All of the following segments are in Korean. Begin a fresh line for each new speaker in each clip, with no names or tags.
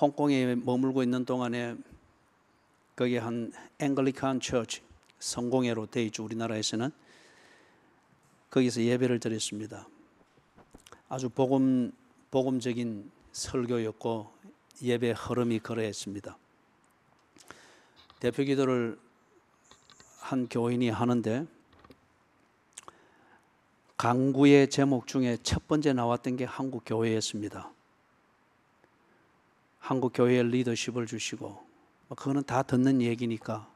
홍콩에 머물고 있는 동안에 거기 한 앵글리칸 처치, 성공회로 돼 있죠. 우리나라에서는. 거기서 예배를 드렸습니다. 아주 복음적인 설교였고 예배 흐름이 그러했습니다. 대표 기도를 한 교인이 하는데 강구의 제목 중에 첫 번째 나왔던 게 한국 교회였습니다. 한국 교회의 리더십을 주시고 그거는 다 듣는 얘기니까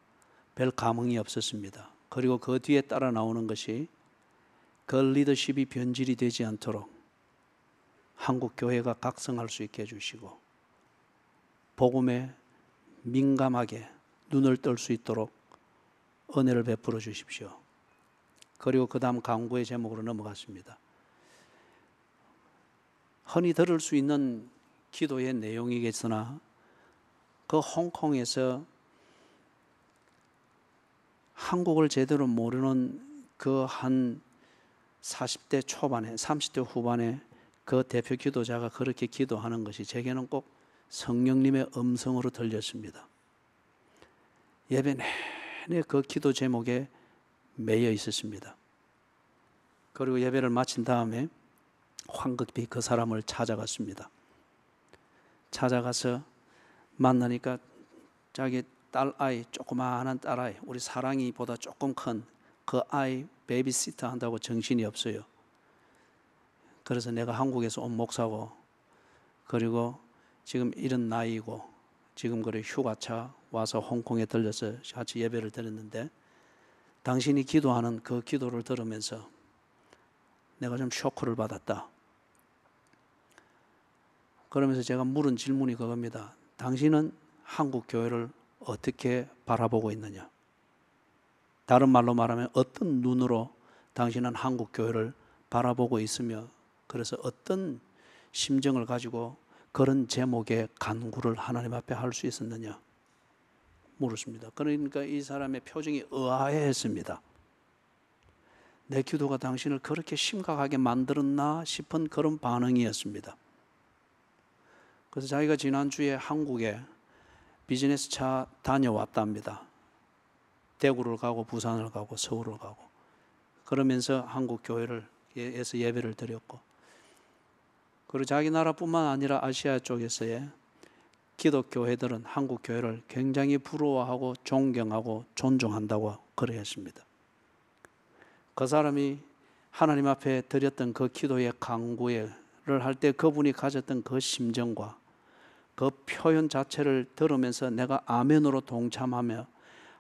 별 감흥이 없었습니다. 그리고 그 뒤에 따라 나오는 것이 그 리더십이 변질이 되지 않도록 한국 교회가 각성할 수 있게 해주시고 복음에 민감하게 눈을 뜰 수 있도록 은혜를 베풀어 주십시오. 그리고 그 다음 강구의 제목으로 넘어갔습니다. 흔히 들을 수 있는 기도의 내용이겠으나 그 홍콩에서 한국을 제대로 모르는 그 한 40대 초반에 30대 후반에 그 대표 기도자가 그렇게 기도하는 것이 제게는 꼭 성령님의 음성으로 들렸습니다. 예배 내내 그 기도 제목에 매여 있었습니다. 그리고 예배를 마친 다음에 황급히 그 사람을 찾아갔습니다. 찾아가서 만나니까 자기 딸아이, 조그마한 딸아이, 우리 사랑이보다 조금 큰 그 아이 베이비시터 한다고 정신이 없어요. 그래서 내가 한국에서 온 목사고 그리고 지금 이런 나이고 지금 그래 휴가차 와서 홍콩에 들려서 같이 예배를 드렸는데 당신이 기도하는 그 기도를 들으면서 내가 좀 쇼크를 받았다. 그러면서 제가 물은 질문이 그겁니다. 당신은 한국 교회를 어떻게 바라보고 있느냐? 다른 말로 말하면 어떤 눈으로 당신은 한국 교회를 바라보고 있으며 그래서 어떤 심정을 가지고 그런 제목의 간구를 하나님 앞에 할 수 있었느냐 물었습니다. 그러니까 이 사람의 표정이 의아해했습니다. 내 기도가 당신을 그렇게 심각하게 만들었나 싶은 그런 반응이었습니다. 그래서 자기가 지난주에 한국에 비즈니스 차 다녀왔답니다. 대구를 가고 부산을 가고 서울을 가고 그러면서 한국 교회에서 예배를 드렸고 그리고 자기 나라뿐만 아니라 아시아 쪽에서의 기독교회들은 한국 교회를 굉장히 부러워하고 존경하고 존중한다고 그러했습니다. 그 사람이 하나님 앞에 드렸던 그 기도의 간구를 할 때 그분이 가졌던 그 심정과 그 표현 자체를 들으면서 내가 아멘으로 동참하며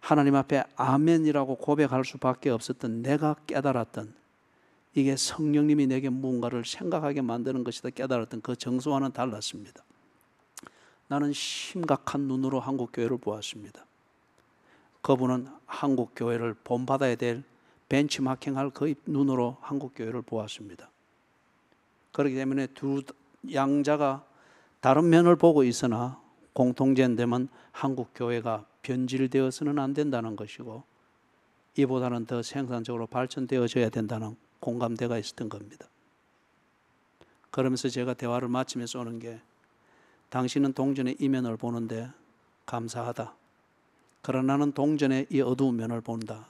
하나님 앞에 아멘이라고 고백할 수밖에 없었던 내가 깨달았던 이게 성령님이 내게 무언가를 생각하게 만드는 것이다 깨달았던 그 정서와는 달랐습니다. 나는 심각한 눈으로 한국 교회를 보았습니다. 그분은 한국 교회를 본받아야 될 벤치마킹할 그 눈으로 한국 교회를 보았습니다. 그렇기 때문에 두 양자가 다른 면을 보고 있으나 공통점은 한국 교회가 변질되어서는 안 된다는 것이고 이보다는 더 생산적으로 발전되어져야 된다는 공감대가 있었던 겁니다. 그러면서 제가 대화를 마치면서 오는 게 당신은 동전의 이면을 보는데 감사하다. 그러나 나는 동전의 이 어두운 면을 본다.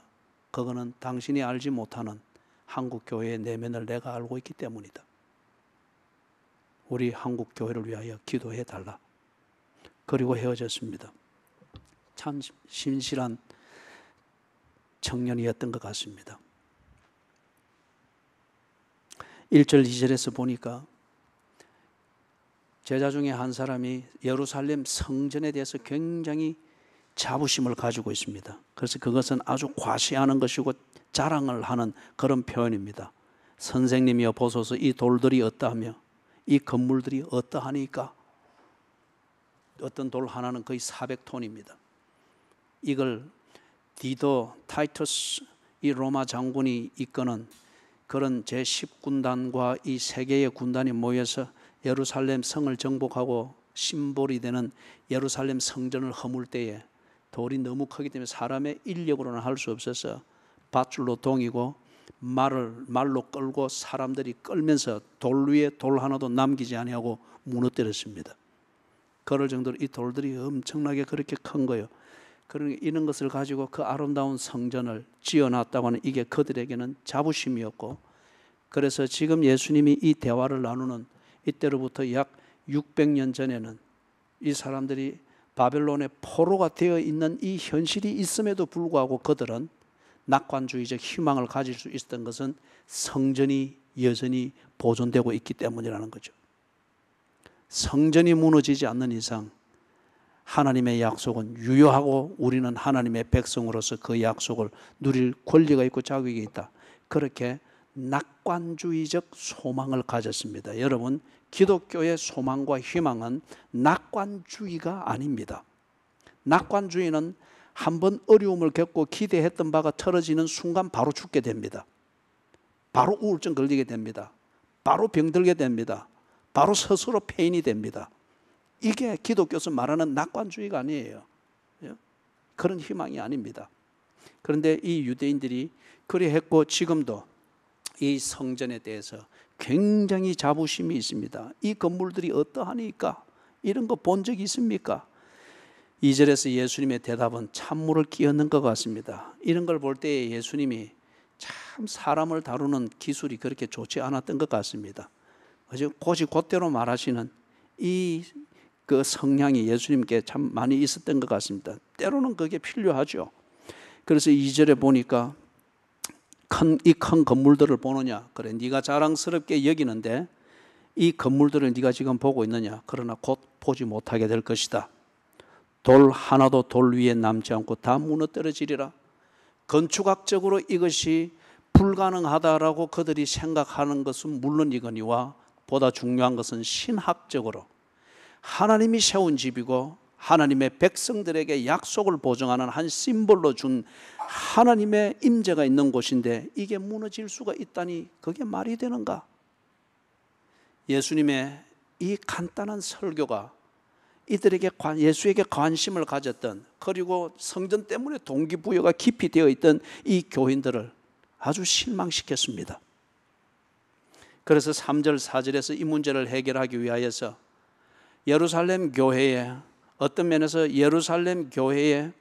그거는 당신이 알지 못하는 한국 교회의 내면을 내가 알고 있기 때문이다. 우리 한국 교회를 위하여 기도해 달라. 그리고 헤어졌습니다. 참 신실한 청년이었던 것 같습니다. 1절 2절에서 보니까 제자 중에 한 사람이 예루살렘 성전에 대해서 굉장히 자부심을 가지고 있습니다. 그래서 그것은 아주 과시하는 것이고 자랑을 하는 그런 표현입니다. 선생님이여 보소서 이 돌들이 어떠하며 이 건물들이 어떠하니까 어떤 돌 하나는 거의 400톤입니다. 이걸 디도 타이투스 이 로마 장군이 이끄는 그런 제10군단과 이 세 개의 군단이 모여서 예루살렘 성을 정복하고 심볼이 되는 예루살렘 성전을 허물 때에 돌이 너무 크기 때문에 사람의 인력으로는 할 수 없어서 밧줄로 동이고 말로 끌고 사람들이 끌면서 돌 위에 돌 하나도 남기지 아니하고 무너뜨렸습니다. 그럴 정도로 이 돌들이 엄청나게 그렇게 큰 거예요. 그러니 이런 것을 가지고 그 아름다운 성전을 지어놨다고 하는 이게 그들에게는 자부심이었고, 그래서 지금 예수님이 이 대화를 나누는 이때로부터 약 600년 전에는 이 사람들이 바벨론의 포로가 되어 있는 이 현실이 있음에도 불구하고 그들은 낙관주의적 희망을 가질 수 있었던 것은 성전이 여전히 보존되고 있기 때문이라는 거죠. 성전이 무너지지 않는 이상 하나님의 약속은 유효하고 우리는 하나님의 백성으로서 그 약속을 누릴 권리가 있고 자격이 있다. 그렇게 낙관주의적 소망을 가졌습니다. 여러분, 기독교의 소망과 희망은 낙관주의가 아닙니다. 낙관주의는 한번 어려움을 겪고 기대했던 바가 틀어지는 순간 바로 죽게 됩니다. 바로 우울증 걸리게 됩니다. 바로 병들게 됩니다. 바로 스스로 폐인이 됩니다. 이게 기독교에서 말하는 낙관주의가 아니에요. 그런 희망이 아닙니다. 그런데 이 유대인들이 그리했고 지금도 이 성전에 대해서 굉장히 자부심이 있습니다. 이 건물들이 어떠하니까? 이런 거 본 적이 있습니까? 2절에서 예수님의 대답은 찬물을 끼얹는 것 같습니다. 이런 걸 볼 때 예수님이 참 사람을 다루는 기술이 그렇게 좋지 않았던 것 같습니다. 곧대로 말하시는 이 그 성향이 예수님께 참 많이 있었던 것 같습니다. 때로는 그게 필요하죠. 그래서 2절에 보니까 이 큰 건물들을 보느냐? 그래, 네가 자랑스럽게 여기는데 이 건물들을 네가 지금 보고 있느냐? 그러나 곧 보지 못하게 될 것이다. 돌 하나도 돌 위에 남지 않고 다 무너뜨려지리라. 건축학적으로 이것이 불가능하다라고 그들이 생각하는 것은 물론이거니와 보다 중요한 것은 신학적으로 하나님이 세운 집이고 하나님의 백성들에게 약속을 보증하는 한 심볼로 준 하나님의 임재가 있는 곳인데 이게 무너질 수가 있다니 그게 말이 되는가? 예수님의 이 간단한 설교가 이들에게 예수에게 관심을 가졌던, 그리고 성전 때문에 동기부여가 깊이 되어 있던 이 교인들을 아주 실망시켰습니다. 그래서 3절 4절에서 이 문제를 해결하기 위하여서 예루살렘 교회에, 어떤 면에서 예루살렘 교회의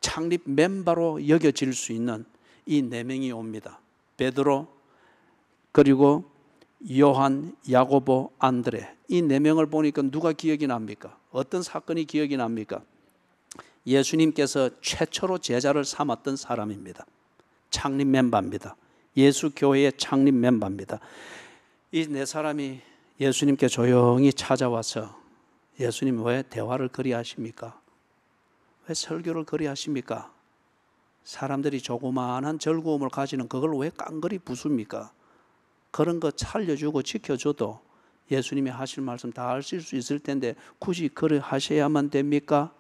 창립 멤버로 여겨질 수 있는 이 4명이 옵니다. 베드로, 그리고 요한, 야고보, 안드레. 이 4명을 보니까 누가 기억이 납니까? 어떤 사건이 기억이 납니까? 예수님께서 최초로 제자를 삼았던 사람입니다. 창립 멤버입니다. 예수 교회의 창립 멤버입니다. 이 4사람이 예수님께 조용히 찾아와서 예수님 왜 대화를 그리 하십니까? 왜 설교를 그리 하십니까? 사람들이 조그마한 즐거움을 가지는 그걸 왜 깡그리 부숩니까? 그런 거 살려주고 지켜줘도 예수님이 하실 말씀 다 하실 수 있을 텐데 굳이 그래 하셔야만 됩니까?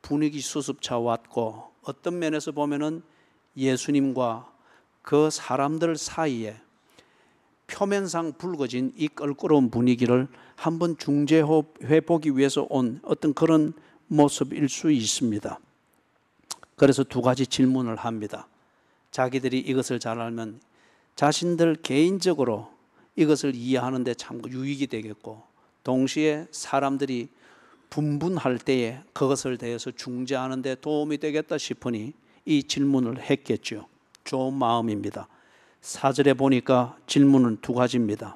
분위기 수습차 왔고, 어떤 면에서 보면은 예수님과 그 사람들 사이에 표면상 붉어진 이 껄끄러운 분위기를 한번 중재해 보기 위해서 온 어떤 그런 모습일 수 있습니다. 그래서 2가지 질문을 합니다. 자기들이 이것을 잘 알면 자신들 개인적으로 이것을 이해하는 데 참 유익이 되겠고, 동시에 사람들이 분분할 때에 그것을 대해서 중재하는 데 도움이 되겠다 싶으니 이 질문을 했겠죠. 좋은 마음입니다. 4절에 보니까 질문은 2가지입니다.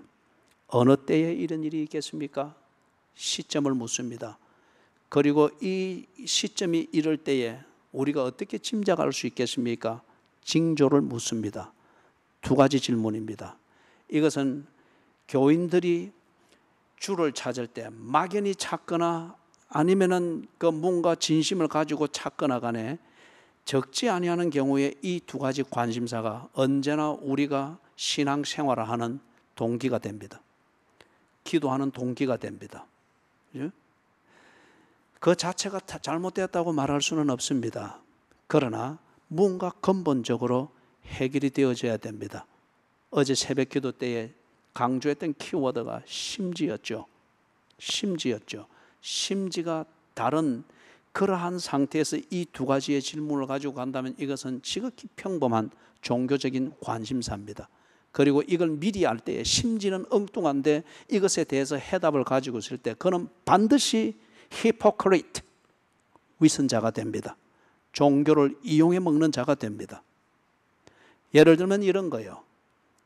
어느 때에 이런 일이 있겠습니까? 시점을 묻습니다. 그리고 이 시점이 이럴 때에 우리가 어떻게 짐작할 수 있겠습니까? 징조를 묻습니다. 2가지 질문입니다. 이것은 교인들이 주를 찾을 때 막연히 찾거나 아니면은 그 뭔가 진심을 가지고 찾거나 간에 적지 아니하는 경우에 이 2가지 관심사가 언제나 우리가 신앙생활을 하는 동기가 됩니다. 기도하는 동기가 됩니다. 그 자체가 잘못되었다고 말할 수는 없습니다. 그러나 뭔가 근본적으로 해결이 되어져야 됩니다. 어제 새벽 기도 때에 강조했던 키워드가 심지였죠. 심지가 다른 그러한 상태에서 이 2가지의 질문을 가지고 간다면 이것은 지극히 평범한 종교적인 관심사입니다. 그리고 이걸 미리 알 때에 심지는 엉뚱한데 이것에 대해서 해답을 가지고 있을 때 그는 반드시 히포크리트, 위선자가 됩니다. 종교를 이용해 먹는 자가 됩니다. 예를 들면 이런 거예요.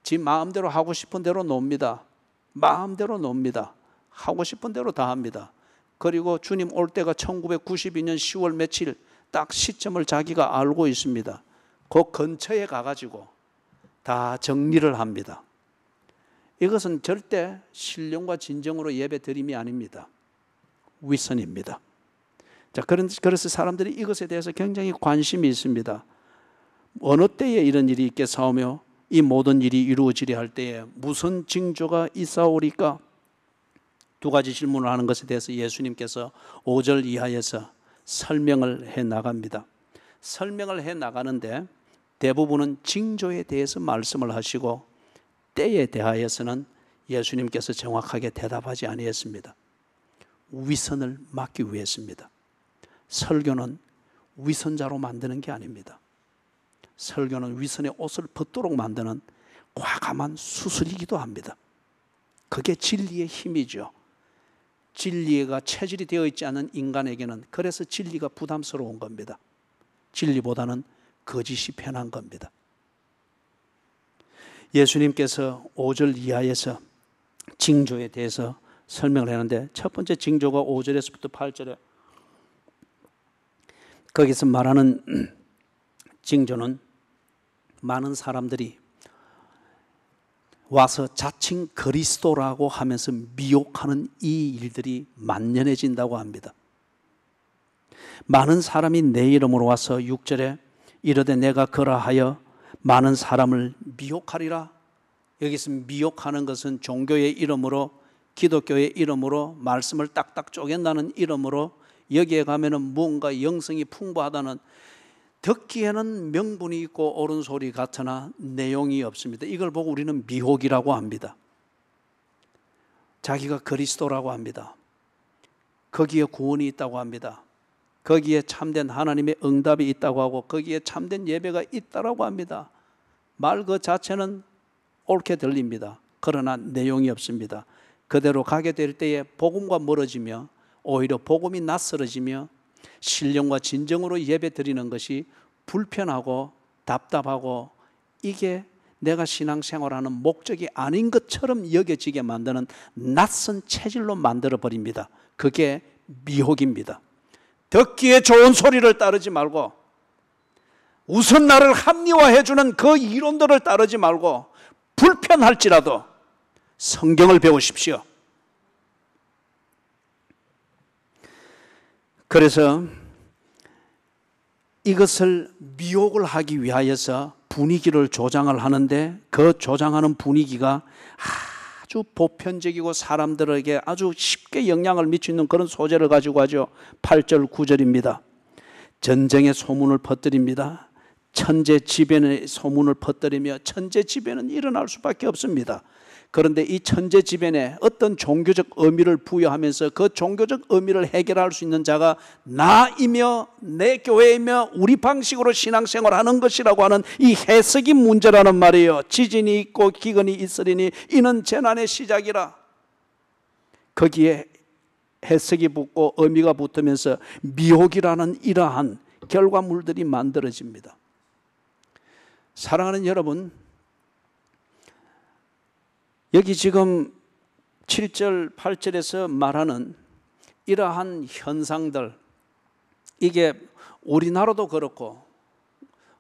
지 마음대로 하고 싶은 대로 놉니다. 마음대로 놉니다. 하고 싶은 대로 다 합니다. 그리고 주님 올 때가 1992년 10월 며칠 딱 시점을 자기가 알고 있습니다. 그 근처에 가가지고 다 정리를 합니다. 이것은 절대 신령과 진정으로 예배 드림이 아닙니다. 위선입니다. 자, 그래서 사람들이 이것에 대해서 굉장히 관심이 있습니다. 어느 때에 이런 일이 있겠사오며 이 모든 일이 이루어지려 할 때에 무슨 징조가 있사오리까? 두 가지 질문을 하는 것에 대해서 예수님께서 5절 이하에서 설명을 해 나갑니다. 설명을 해 나가는데 대부분은 징조에 대해서 말씀을 하시고 때에 대하여서는 예수님께서 정확하게 대답하지 아니했습니다. 위선을 막기 위해서입니다. 설교는 위선자로 만드는 게 아닙니다. 설교는 위선의 옷을 벗도록 만드는 과감한 수술이기도 합니다. 그게 진리의 힘이죠. 진리가 체질이 되어 있지 않은 인간에게는 그래서 진리가 부담스러운 겁니다. 진리보다는 거짓이 편한 겁니다. 예수님께서 5절 이하에서 징조에 대해서 설명을 하는데 첫 번째 징조가 5절에서부터 8절에 거기서 말하는 징조는 많은 사람들이 와서 자칭 그리스도라고 하면서 미혹하는 이 일들이 만연해진다고 합니다. 많은 사람이 내 이름으로 와서 6절에 이르되 내가 그러하여 많은 사람을 미혹하리라. 여기서 미혹하는 것은 종교의 이름으로, 기독교의 이름으로, 말씀을 딱딱 쪼갠다는 이름으로, 여기에 가면은 뭔가 영성이 풍부하다는, 듣기에는 명분이 있고 옳은 소리 같으나 내용이 없습니다. 이걸 보고 우리는 미혹이라고 합니다. 자기가 그리스도라고 합니다. 거기에 구원이 있다고 합니다. 거기에 참된 하나님의 응답이 있다고 하고 거기에 참된 예배가 있다고 합니다. 말 그 자체는 옳게 들립니다. 그러나 내용이 없습니다. 그대로 가게 될 때에 복음과 멀어지며 오히려 복음이 낯설어지며 신령과 진정으로 예배 드리는 것이 불편하고 답답하고 이게 내가 신앙생활하는 목적이 아닌 것처럼 여겨지게 만드는 낯선 체질로 만들어버립니다. 그게 미혹입니다. 듣기에 좋은 소리를 따르지 말고 우선 나를 합리화해주는 그 이론들을 따르지 말고 불편할지라도 성경을 배우십시오. 그래서 이것을 미혹을 하기 위하여서 분위기를 조장을 하는데 그 조장하는 분위기가 아주 보편적이고 사람들에게 아주 쉽게 영향을 미치는 그런 소재를 가지고 하죠. 8절 9절입니다. 전쟁의 소문을 퍼뜨립니다. 천재지변의 소문을 퍼뜨리며 천재지변은 일어날 수밖에 없습니다. 그런데 이 천재지변에 어떤 종교적 의미를 부여하면서 그 종교적 의미를 해결할 수 있는 자가 나이며 내 교회이며 우리 방식으로 신앙생활하는 것이라고 하는 이 해석이 문제라는 말이에요. 지진이 있고 기근이 있으리니 이는 재난의 시작이라. 거기에 해석이 붙고 의미가 붙으면서 미혹이라는 이러한 결과물들이 만들어집니다. 사랑하는 여러분, 여기 지금 7절, 8절에서 말하는 이러한 현상들, 이게 우리나라도 그렇고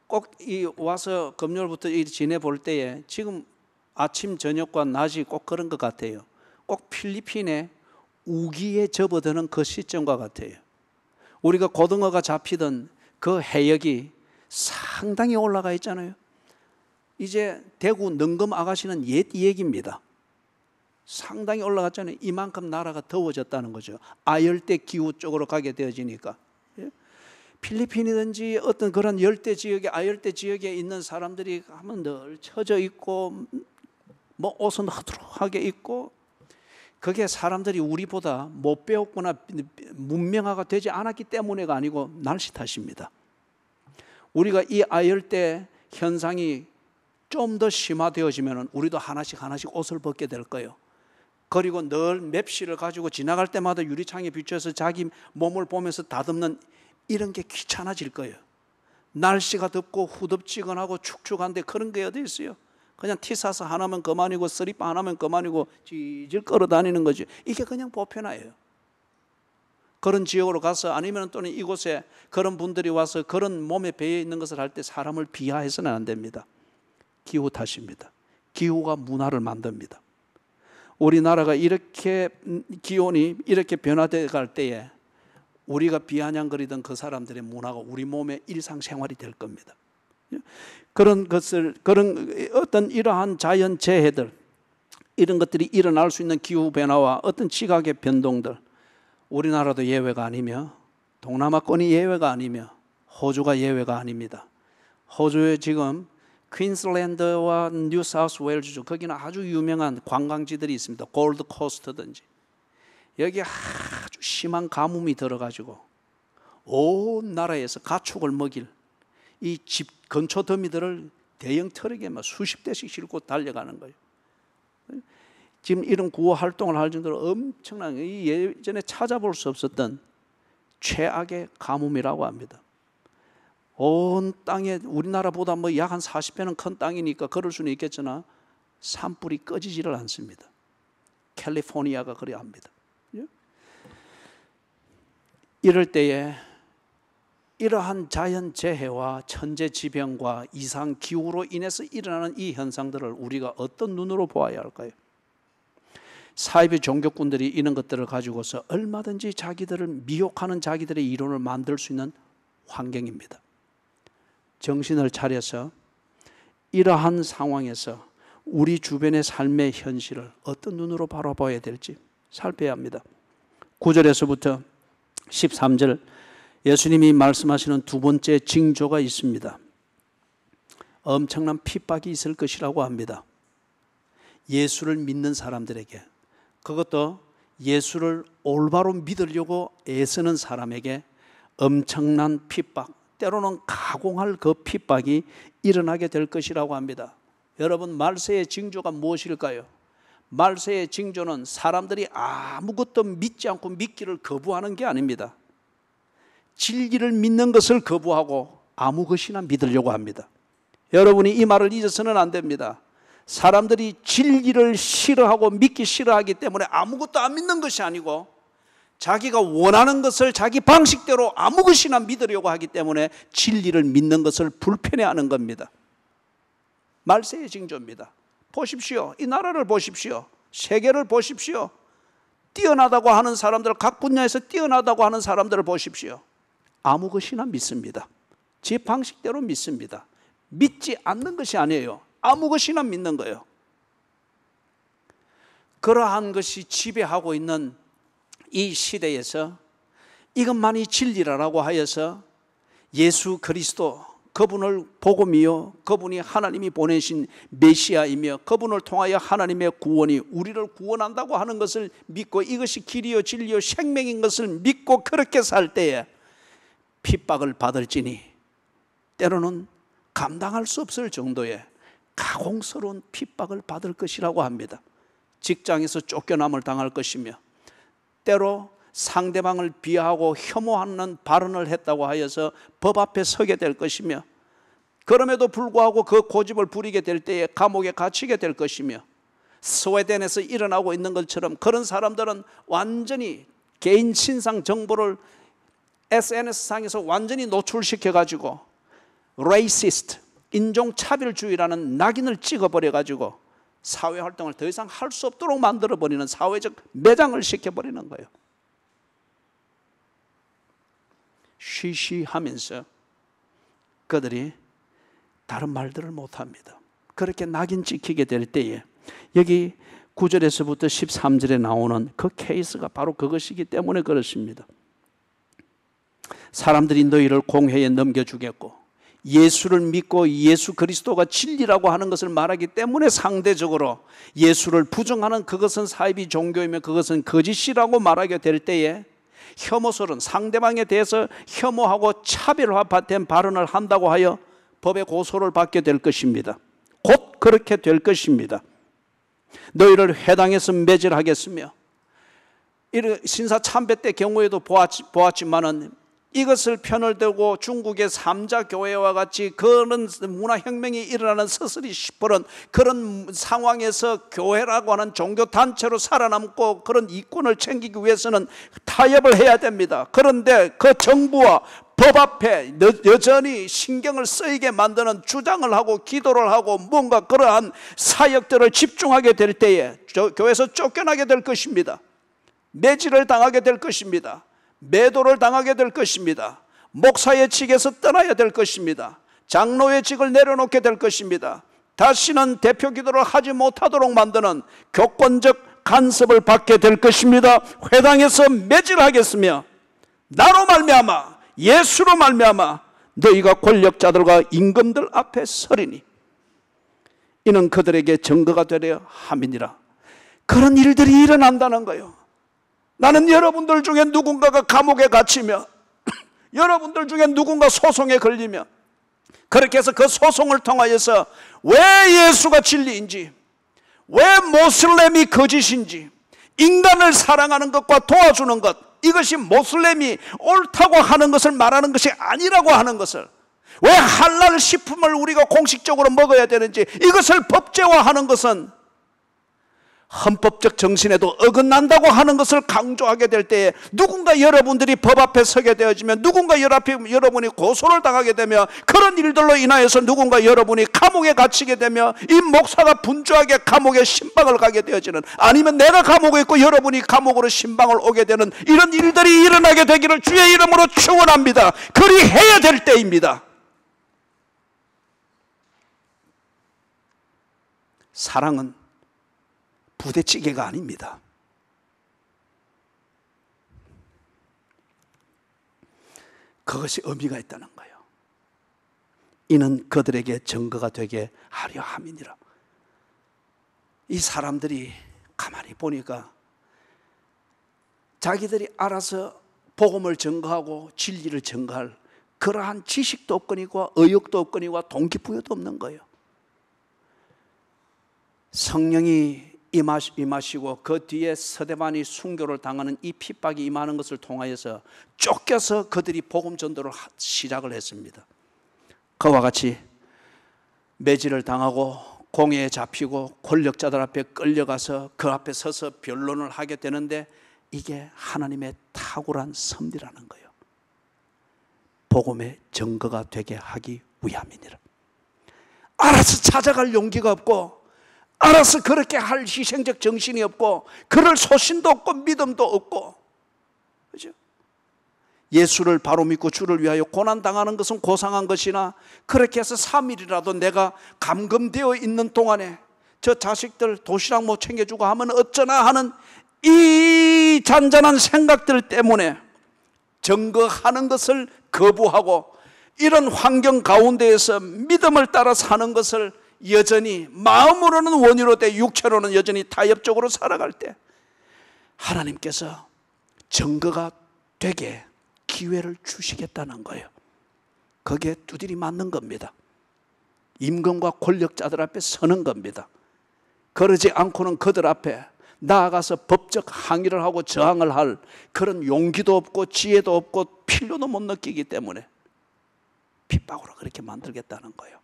꼭 이 와서 금요일부터 지내볼 때에 지금 아침, 저녁과 낮이 꼭 그런 것 같아요. 꼭 필리핀에 우기에 접어드는 그 시점과 같아요. 우리가 고등어가 잡히던 그 해역이 상당히 올라가 있잖아요. 이제 대구 능금 아가씨는 옛 얘기입니다. 상당히 올라갔잖아요. 이만큼 나라가 더워졌다는 거죠. 아열대 기후 쪽으로 가게 되어지니까. 필리핀이든지 어떤 그런 열대 지역에, 아열대 지역에 있는 사람들이 하면 늘 처져 있고 뭐 옷은 허드하게 입고, 그게 사람들이 우리보다 못 배웠거나 문명화가 되지 않았기 때문에가 아니고 날씨 탓입니다. 우리가 이 아열대 현상이 좀 더 심화되어지면 우리도 하나씩 옷을 벗게 될 거예요. 그리고 늘 맵시를 가지고 지나갈 때마다 유리창에 비춰서 자기 몸을 보면서 다듬는 이런 게 귀찮아질 거예요. 날씨가 덥고 후덥지근하고 축축한데 그런 게 어디 있어요? 그냥 티셔츠 하나면 그만이고 슬리퍼 하나면 그만이고 질질 끌어다니는 거지. 이게 그냥 보편화예요. 그런 지역으로 가서 아니면 또는 이곳에 그런 분들이 와서 그런 몸에 배어 있는 것을 할 때 사람을 비하해서는 안 됩니다. 기후 탓입니다. 기후가 문화를 만듭니다. 우리나라가 이렇게 기온이 이렇게 변화되어 갈 때에 우리가 비아냥거리던 그 사람들의 문화가 우리 몸의 일상생활이 될 겁니다. 그런 어떤 이러한 자연 재해들, 이런 것들이 일어날 수 있는 기후 변화와 어떤 지각의 변동들, 우리나라도 예외가 아니며 동남아권이 예외가 아니며 호주가 예외가 아닙니다. 호주에 지금 퀸슬랜드와 뉴사우스웨일즈, 거기는 아주 유명한 관광지들이 있습니다. 골드 코스트든지. 여기 아주 심한 가뭄이 들어가지고 온 나라에서 가축을 먹일 이 집 근처 더미들을 대형 트럭에 막 수십 대씩 싣고 달려가는 거예요. 지금 이런 구호 활동을 할 정도로 엄청난, 예전에 찾아볼 수 없었던 최악의 가뭄이라고 합니다. 온 땅에 우리나라보다 뭐 약 한 40배는 큰 땅이니까 그럴 수는 있겠으나 산불이 꺼지지를 않습니다. 캘리포니아가 그래야 합니다. 이럴 때에 이러한 자연재해와 천재지변과 이상기후로 인해서 일어나는 이 현상들을 우리가 어떤 눈으로 보아야 할까요? 사이비 종교꾼들이 이런 것들을 가지고서 얼마든지 자기들을 미혹하는 자기들의 이론을 만들 수 있는 환경입니다. 정신을 차려서 이러한 상황에서 우리 주변의 삶의 현실을 어떤 눈으로 바라봐야 될지 살펴야 합니다. 9절에서부터 13절 예수님이 말씀하시는 두 번째 징조가 있습니다. 엄청난 핍박이 있을 것이라고 합니다. 예수를 믿는 사람들에게, 그것도 예수를 올바로 믿으려고 애쓰는 사람에게 엄청난 핍박, 때로는 가공할 그 핍박이 일어나게 될 것이라고 합니다. 여러분, 말세의 징조가 무엇일까요? 말세의 징조는 사람들이 아무것도 믿지 않고 믿기를 거부하는 게 아닙니다. 진리를 믿는 것을 거부하고 아무 것이나 믿으려고 합니다. 여러분이 이 말을 잊어서는 안 됩니다. 사람들이 진리를 싫어하고 믿기 싫어하기 때문에 아무것도 안 믿는 것이 아니고 자기가 원하는 것을 자기 방식대로 아무 것이나 믿으려고 하기 때문에 진리를 믿는 것을 불편해하는 겁니다. 말세의 징조입니다. 보십시오. 이 나라를 보십시오. 세계를 보십시오. 뛰어나다고 하는 사람들, 각 분야에서 뛰어나다고 하는 사람들을 보십시오. 아무 것이나 믿습니다. 제 방식대로 믿습니다. 믿지 않는 것이 아니에요. 아무 것이나 믿는 거예요. 그러한 것이 지배하고 있는 이 시대에서 이것만이 진리라고 하여서 예수 그리스도, 그분을 복음이요, 그분이 하나님이 보내신 메시아이며 그분을 통하여 하나님의 구원이 우리를 구원한다고 하는 것을 믿고 이것이 길이요 진리요 생명인 것을 믿고 그렇게 살 때에 핍박을 받을지니 때로는 감당할 수 없을 정도의 가공스러운 핍박을 받을 것이라고 합니다. 직장에서 쫓겨남을 당할 것이며 때로 상대방을 비하하고 혐오하는 발언을 했다고 하여서 법 앞에 서게 될 것이며 그럼에도 불구하고 그 고집을 부리게 될 때에 감옥에 갇히게 될 것이며 스웨덴에서 일어나고 있는 것처럼 그런 사람들은 완전히 개인 신상 정보를 SNS상에서 완전히 노출시켜가지고 레이시스트, 인종차별주의라는 낙인을 찍어버려가지고 사회활동을 더 이상 할 수 없도록 만들어버리는 사회적 매장을 시켜버리는 거예요. 쉬쉬하면서 그들이 다른 말들을 못합니다. 그렇게 낙인 찍히게 될 때에 여기 9절에서부터 13절에 나오는 그 케이스가 바로 그것이기 때문에 그렇습니다. 사람들이 너희를 공회에 넘겨주겠고 예수를 믿고 예수 그리스도가 진리라고 하는 것을 말하기 때문에 상대적으로 예수를 부정하는 그것은 사이비 종교이며 그것은 거짓이라고 말하게 될 때에 혐오스러운 상대방에 대해서 혐오하고 차별화된 발언을 한다고 하여 법의 고소를 받게 될 것입니다. 곧 그렇게 될 것입니다. 너희를 회당에서 매질하겠으며, 신사 참배 때 경우에도 보았지만은 이것을 편을 들고 중국의 삼자 교회와 같이 그런 문화혁명이 일어나는 서슬이 시퍼런 그런 상황에서 교회라고 하는 종교단체로 살아남고 그런 이권을 챙기기 위해서는 타협을 해야 됩니다. 그런데 그 정부와 법 앞에 여전히 신경을 쓰이게 만드는 주장을 하고 기도를 하고 뭔가 그러한 사역들을 집중하게 될 때에 교회에서 쫓겨나게 될 것입니다. 매질을 당하게 될 것입니다. 매도를 당하게 될 것입니다. 목사의 직에서 떠나야 될 것입니다. 장로의 직을 내려놓게 될 것입니다. 다시는 대표 기도를 하지 못하도록 만드는 교권적 간섭을 받게 될 것입니다. 회당에서 매질하겠으며 나로 말미암아 예수로 말미암아 너희가 권력자들과 임금들 앞에 서리니 이는 그들에게 증거가 되려 함이니라. 그런 일들이 일어난다는 거예요. 나는 여러분들 중에 누군가가 감옥에 갇히며 여러분들 중에 누군가 소송에 걸리며 그렇게 해서 그 소송을 통하여서 왜 예수가 진리인지, 왜 모슬렘이 거짓인지, 인간을 사랑하는 것과 도와주는 것, 이것이 모슬렘이 옳다고 하는 것을 말하는 것이 아니라고 하는 것을, 왜 할랄 식품을 우리가 공식적으로 먹어야 되는지, 이것을 법제화하는 것은 헌법적 정신에도 어긋난다고 하는 것을 강조하게 될 때에 누군가 여러분들이 법 앞에 서게 되어지면, 누군가 여러분이 고소를 당하게 되며, 그런 일들로 인하여서 누군가 여러분이 감옥에 갇히게 되며 이 목사가 분주하게 감옥에 신방을 가게 되어지는, 아니면 내가 감옥에 있고 여러분이 감옥으로 신방을 오게 되는 이런 일들이 일어나게 되기를 주의 이름으로 축원합니다. 그리해야 될 때입니다. 사랑은 부대찌개가 아닙니다. 그것이 의미가 있다는 거예요. 이는 그들에게 증거가 되게 하려 함이니라. 이 사람들이 가만히 보니까 자기들이 알아서 복음을 증거하고 진리를 증거할 그러한 지식도 없거니와 의욕도 없거니와 동기부여도 없는 거예요. 성령이 임하시고 그 뒤에 서대반이 순교를 당하는 이 핍박이 임하는 것을 통하여서 쫓겨서 그들이 복음 전도를 시작을 했습니다. 그와 같이 매질을 당하고 공회에 잡히고 권력자들 앞에 끌려가서 그 앞에 서서 변론을 하게 되는데, 이게 하나님의 탁월한 섭리라는 거예요. 복음의 증거가 되게 하기 위함이니라. 알아서 찾아갈 용기가 없고, 알아서 그렇게 할 희생적 정신이 없고, 그럴 소신도 없고 믿음도 없고, 그죠? 예수를 바로 믿고 주를 위하여 고난당하는 것은 고상한 것이나, 그렇게 해서 3일이라도 내가 감금되어 있는 동안에 저 자식들 도시락 못 챙겨주고 하면 어쩌나 하는 이 잔잔한 생각들 때문에 증거하는 것을 거부하고, 이런 환경 가운데에서 믿음을 따라 사는 것을 여전히 마음으로는 원의로 돼 육체로는 여전히 타협적으로 살아갈 때 하나님께서 증거가 되게 기회를 주시겠다는 거예요. 그게 두드리 맞는 겁니다. 임금과 권력자들 앞에 서는 겁니다. 그러지 않고는 그들 앞에 나아가서 법적 항의를 하고 저항을 할 그런 용기도 없고 지혜도 없고 필요도 못 느끼기 때문에 핍박으로 그렇게 만들겠다는 거예요.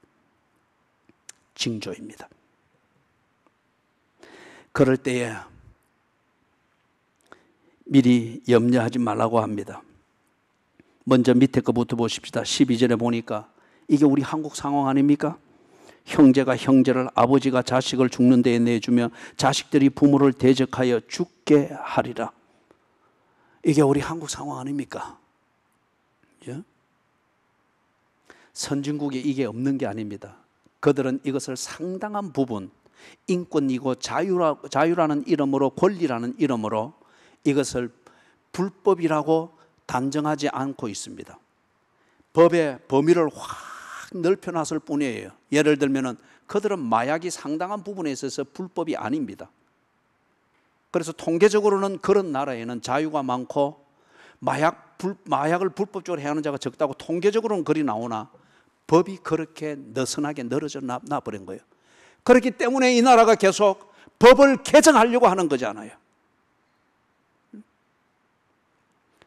징조입니다. 그럴 때에 미리 염려하지 말라고 합니다. 먼저 밑에 거부터 보십시다. 12절에 보니까 이게 우리 한국 상황 아닙니까? 형제가 형제를, 아버지가 자식을 죽는 데에 내주며 자식들이 부모를 대적하여 죽게 하리라. 이게 우리 한국 상황 아닙니까? 예? 선진국에 이게 없는 게 아닙니다. 그들은 이것을 상당한 부분 인권이고 자유라는 이름으로, 권리라는 이름으로 이것을 불법이라고 단정하지 않고 있습니다. 법의 범위를 확 넓혀놨을 뿐이에요. 예를 들면은 그들은 마약이 상당한 부분에 있어서 불법이 아닙니다. 그래서 통계적으로는 그런 나라에는 자유가 많고 마약을 불법적으로 해야 하는 자가 적다고 통계적으로는 그리 나오나 법이 그렇게 느슨하게 늘어져 놔버린 거예요. 그렇기 때문에 이 나라가 계속 법을 개정하려고 하는 거잖아요.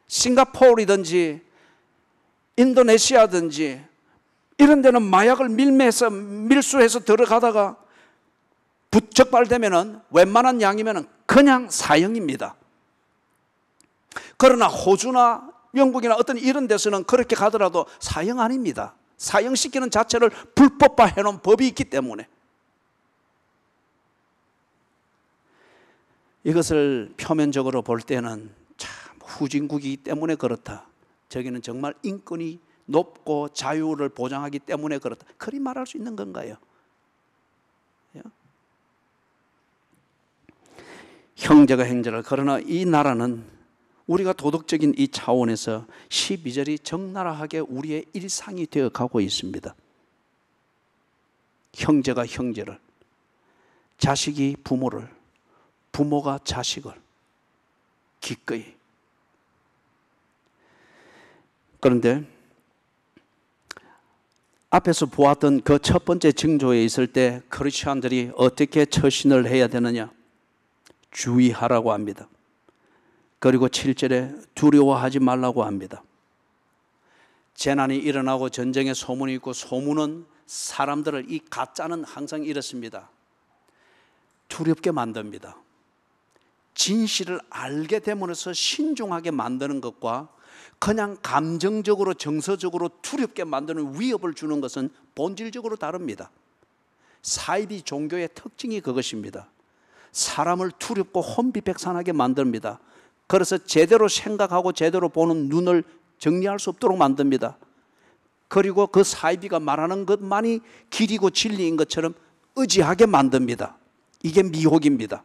싱가포르이든지 인도네시아든지 이런 데는 마약을 밀수해서 들어가다가 적발되면은 웬만한 양이면은 그냥 사형입니다. 그러나 호주나 영국이나 어떤 이런 데서는 그렇게 가더라도 사형 아닙니다. 사형시키는 자체를 불법화해 놓은 법이 있기 때문에. 이것을 표면적으로 볼 때는 참 후진국이기 때문에 그렇다. 저기는 정말 인권이 높고 자유를 보장하기 때문에 그렇다. 그리 말할 수 있는 건가요? 형제가 형제를. 그러나 이 나라는 우리가 도덕적인 이 차원에서 12절이 적나라하게 우리의 일상이 되어 가고 있습니다. 형제가 형제를, 자식이 부모를, 부모가 자식을 기꺼이. 그런데 앞에서 보았던 그 첫 번째 징조에 있을 때 크리스천들이 어떻게 처신을 해야 되느냐? 주의하라고 합니다. 그리고 7절에 두려워하지 말라고 합니다. 재난이 일어나고 전쟁의 소문이 있고, 소문은 사람들을, 이 가짜는 항상 이렇습니다. 두렵게 만듭니다. 진실을 알게 됨으로써 신중하게 만드는 것과 그냥 감정적으로 정서적으로 두렵게 만드는 위협을 주는 것은 본질적으로 다릅니다. 사이비 종교의 특징이 그것입니다. 사람을 두렵고 혼비백산하게 만듭니다. 그래서 제대로 생각하고 제대로 보는 눈을 정리할 수 없도록 만듭니다. 그리고 그 사이비가 말하는 것만이 길이고 진리인 것처럼 의지하게 만듭니다. 이게 미혹입니다.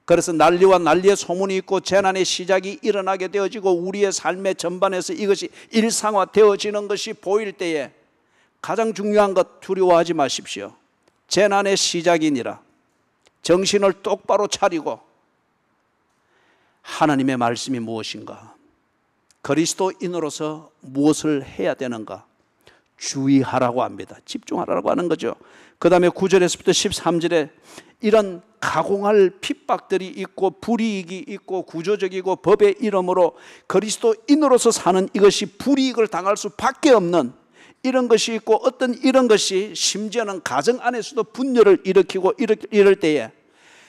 그래서 난리와 난리의 소문이 있고 재난의 시작이 일어나게 되어지고 우리의 삶의 전반에서 이것이 일상화되어지는 것이 보일 때에 가장 중요한 것, 두려워하지 마십시오. 재난의 시작이니라. 정신을 똑바로 차리고 하나님의 말씀이 무엇인가, 그리스도인으로서 무엇을 해야 되는가 주의하라고 합니다. 집중하라고 하는 거죠. 그 다음에 9절에서부터 13절에 이런 가공할 핍박들이 있고 불이익이 있고 구조적이고 법의 이름으로 그리스도인으로서 사는 이것이 불이익을 당할 수밖에 없는 이런 것이 있고, 어떤 이런 것이 심지어는 가정 안에서도 분열을 일으키고 이럴 때에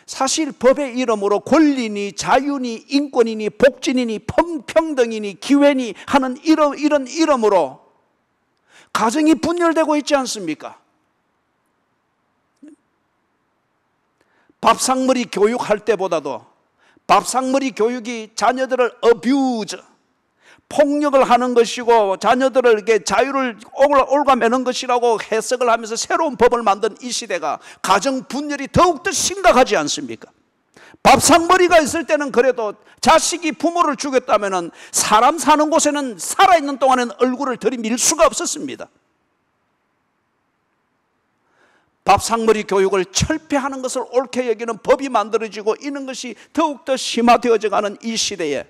사실 법의 이름으로 권리니 자유니 인권이니 복진이니 평등이니 기회니 하는 이런 이름으로 가정이 분열되고 있지 않습니까? 밥상머리 교육할 때보다도 밥상머리 교육이 자녀들을 어뷰즈, 폭력을 하는 것이고 자녀들을 이렇게 자유를 올가매는 것이라고 해석을 하면서 새로운 법을 만든 이 시대가 가정 분열이 더욱더 심각하지 않습니까? 밥상머리가 있을 때는 그래도 자식이 부모를 죽였다면 사람 사는 곳에는 살아있는 동안에는 얼굴을 들이밀 수가 없었습니다. 밥상머리 교육을 철폐하는 것을 옳게 여기는 법이 만들어지고 이런 것이 더욱더 심화되어져 가는 이 시대에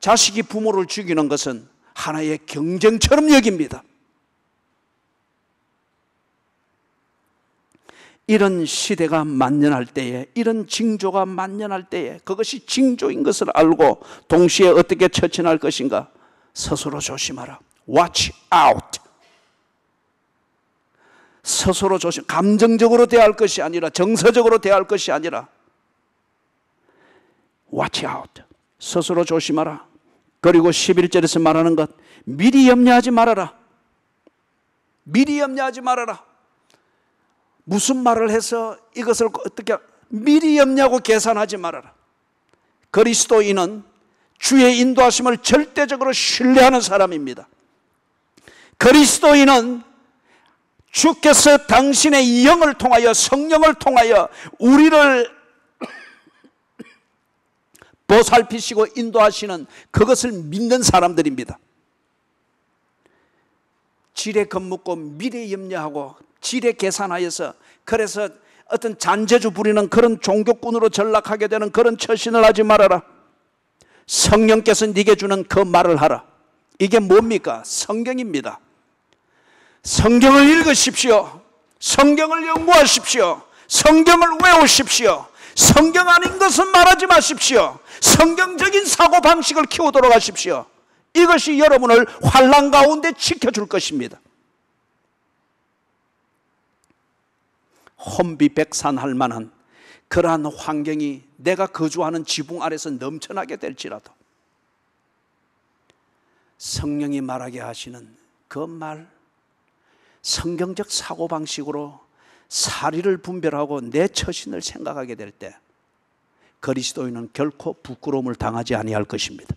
자식이 부모를 죽이는 것은 하나의 경쟁처럼 여깁니다. 이런 시대가 만연할 때에, 이런 징조가 만연할 때에 그것이 징조인 것을 알고 동시에 어떻게 처신할 것인가? 스스로 조심하라. Watch out. 스스로 조심. 감정적으로 대할 것이 아니라, 정서적으로 대할 것이 아니라 Watch out. 스스로 조심하라. 그리고 11절에서 말하는 것, 미리 염려하지 말아라. 미리 염려하지 말아라. 무슨 말을 해서 이것을 어떻게, 미리 염려하고 계산하지 말아라. 그리스도인은 주의 인도하심을 절대적으로 신뢰하는 사람입니다. 그리스도인은 주께서 당신의 영을 통하여, 성령을 통하여 우리를 보살피시고 인도하시는 그것을 믿는 사람들입니다. 지레 겁먹고 미래 염려하고 지레 계산하여서, 그래서 어떤 잔재주 부리는 그런 종교꾼으로 전락하게 되는 그런 처신을 하지 말아라. 성령께서 네게 주는 그 말을 하라. 이게 뭡니까? 성경입니다. 성경을 읽으십시오. 성경을 연구하십시오. 성경을 외우십시오. 성경 아닌 것은 말하지 마십시오. 성경적인 사고방식을 키우도록 하십시오. 이것이 여러분을 환난 가운데 지켜줄 것입니다. 혼비백산할 만한 그러한 환경이 내가 거주하는 지붕 아래서 넘쳐나게 될지라도 성령이 말하게 하시는 그 말, 성경적 사고방식으로 사리를 분별하고 내 처신을 생각하게 될 때 그리스도인은 결코 부끄러움을 당하지 아니할 것입니다.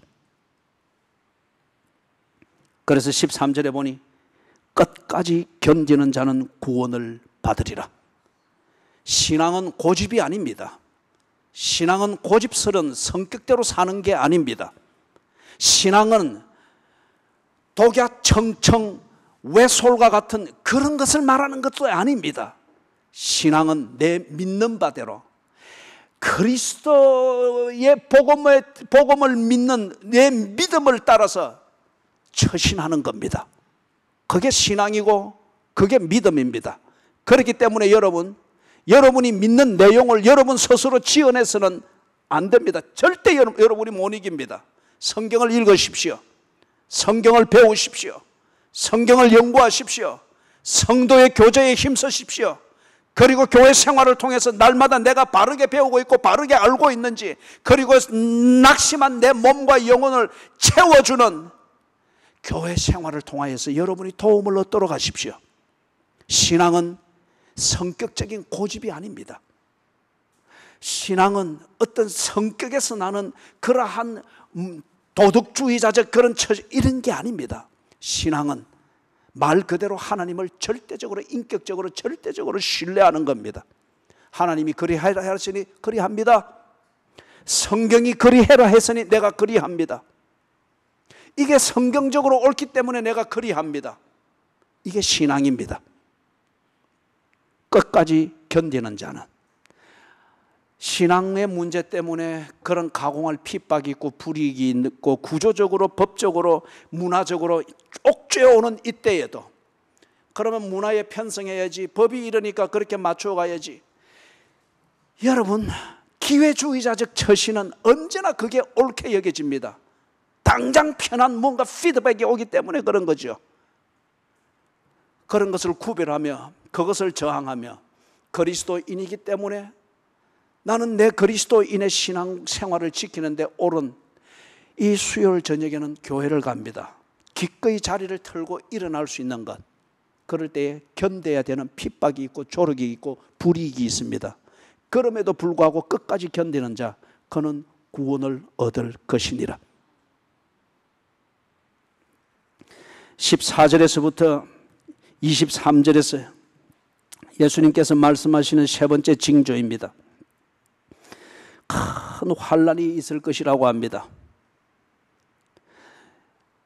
그래서 13절에 보니 끝까지 견디는 자는 구원을 받으리라. 신앙은 고집이 아닙니다. 신앙은 고집스러운 성격대로 사는 게 아닙니다. 신앙은 독야 청청 외솔과 같은 그런 것을 말하는 것도 아닙니다. 신앙은 내 믿는 바대로 그리스도의 복음을 믿는 내 믿음을 따라서 처신하는 겁니다. 그게 신앙이고 그게 믿음입니다. 그렇기 때문에 여러분이 믿는 내용을 여러분 스스로 지어내서는 안 됩니다. 절대 여러분이 못 이깁니다. 성경을 읽으십시오. 성경을 배우십시오. 성경을 연구하십시오. 성도의 교제에 힘쓰십시오. 그리고 교회 생활을 통해서 날마다 내가 바르게 배우고 있고 바르게 알고 있는지, 그리고 낙심한 내 몸과 영혼을 채워주는 교회 생활을 통하여서 여러분이 도움을 얻도록 하십시오. 신앙은 성격적인 고집이 아닙니다. 신앙은 어떤 성격에서 나는 그러한 도덕주의자적 그런 처지 이런 게 아닙니다. 신앙은 말 그대로 하나님을 절대적으로 인격적으로 절대적으로 신뢰하는 겁니다. 하나님이 그리하라 하시니 그리합니다. 성경이 그리해라 했으니 내가 그리합니다. 이게 성경적으로 옳기 때문에 내가 그리합니다. 이게 신앙입니다. 끝까지 견디는 자는, 신앙의 문제 때문에 그런 가공할 핍박이 있고 불이익이 있고 구조적으로 법적으로 문화적으로 옥죄어오는 이때에도 그러면 문화에 편성해야지, 법이 이러니까 그렇게 맞춰가야지. 여러분, 기회주의자적 처신은 언제나 그게 옳게 여겨집니다. 당장 편한 뭔가 피드백이 오기 때문에 그런 거죠. 그런 것을 구별하며 그것을 저항하며 그리스도인이기 때문에 나는 내 그리스도인의 신앙 생활을 지키는데 옳은 이 수요일 저녁에는 교회를 갑니다. 기꺼이 자리를 털고 일어날 수 있는 것, 그럴 때에 견뎌야 되는 핍박이 있고 조력이 있고 불이익이 있습니다. 그럼에도 불구하고 끝까지 견디는 자, 그는 구원을 얻을 것이니라. 14절에서부터 23절에서 예수님께서 말씀하시는 세 번째 징조입니다. 큰 환란이 있을 것이라고 합니다.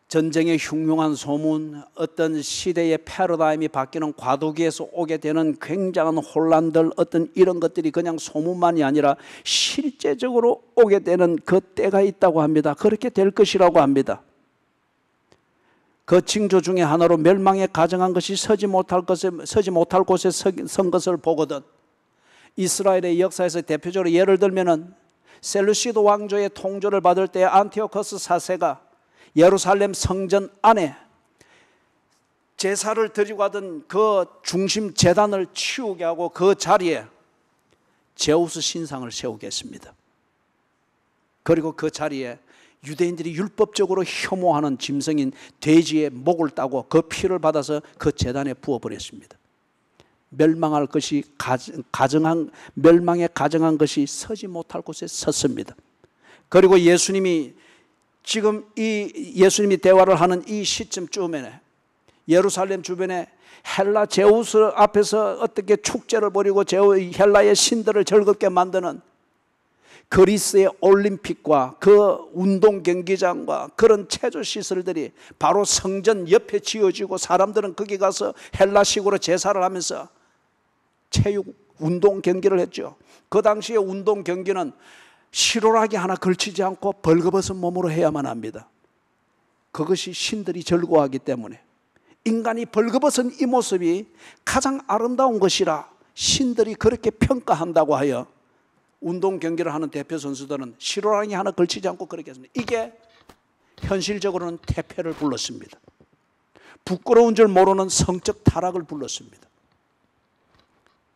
전쟁의 흉흉한 소문, 어떤 시대의 패러다임이 바뀌는 과도기에서 오게 되는 굉장한 혼란들, 어떤 이런 것들이 그냥 소문만이 아니라 실제적으로 오게 되는 그 때가 있다고 합니다. 그렇게 될 것이라고 합니다. 그 징조 중에 하나로 멸망에 가정한 것이 서지 못할 곳에 선 것을 보거든. 이스라엘의 역사에서 대표적으로 예를 들면은 셀루시드 왕조의 통조를 받을 때 안티오코스 4세가 예루살렘 성전 안에 제사를 드리고 하던 그 중심 제단을 치우게 하고 그 자리에 제우스 신상을 세우게 했습니다. 그리고 그 자리에 유대인들이 율법적으로 혐오하는 짐승인 돼지의 목을 따고 그 피를 받아서 그 제단에 부어버렸습니다. 멸망할 것이 멸망에 가정한 것이 서지 못할 곳에 섰습니다. 그리고 예수님이 대화를 하는 이 시점쯤에 예루살렘 주변에 헬라 제우스 앞에서 어떻게 축제를 벌이고 헬라의 신들을 즐겁게 만드는 그리스의 올림픽과 그 운동 경기장과 그런 체조 시설들이 바로 성전 옆에 지어지고 사람들은 거기 가서 헬라식으로 제사를 하면서 체육 운동 경기를 했죠. 그 당시에 운동 경기는 실오라기 하나 걸치지 않고 벌거벗은 몸으로 해야만 합니다. 그것이 신들이 즐거워하기 때문에 인간이 벌거벗은 이 모습이 가장 아름다운 것이라 신들이 그렇게 평가한다고 하여 운동 경기를 하는 대표 선수들은 시로랑이 하나 걸치지 않고 그렇게 했습니다. 이게 현실적으로는 퇴폐를 불렀습니다. 부끄러운 줄 모르는 성적 타락을 불렀습니다.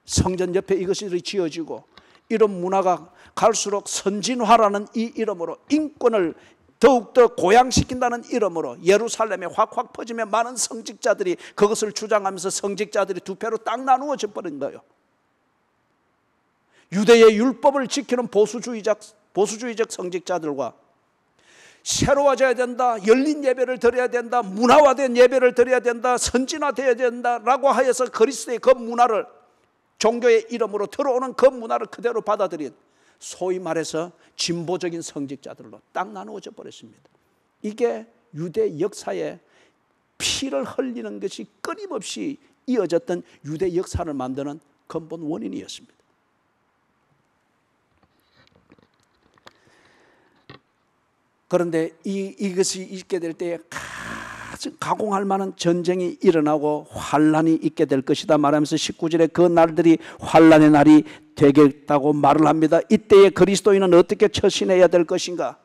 성전 옆에 이것이 지어지고 이런 문화가 갈수록 선진화라는 이 이름으로 인권을 더욱더 고양시킨다는 이름으로 예루살렘에 확확 퍼지며 많은 성직자들이 그것을 주장하면서 성직자들이 두 패로 딱 나누어져 버린 거예요. 유대의 율법을 지키는 보수주의적 성직자들과 새로워져야 된다, 열린 예배를 드려야 된다, 문화화된 예배를 드려야 된다, 선진화되어야 된다라고 하여서 그리스도의 그 문화를, 종교의 이름으로 들어오는 그 문화를 그대로 받아들인 소위 말해서 진보적인 성직자들로 딱 나누어져 버렸습니다. 이게 유대 역사에 피를 흘리는 것이 끊임없이 이어졌던 유대 역사를 만드는 근본 원인이었습니다. 그런데 이것이 있게 될 때에 가공할 만한 전쟁이 일어나고 환란이 있게 될 것이다 말하면서 19절에 그 날들이 환란의 날이 되겠다고 말을 합니다. 이때에 그리스도인은 어떻게 처신해야 될 것인가?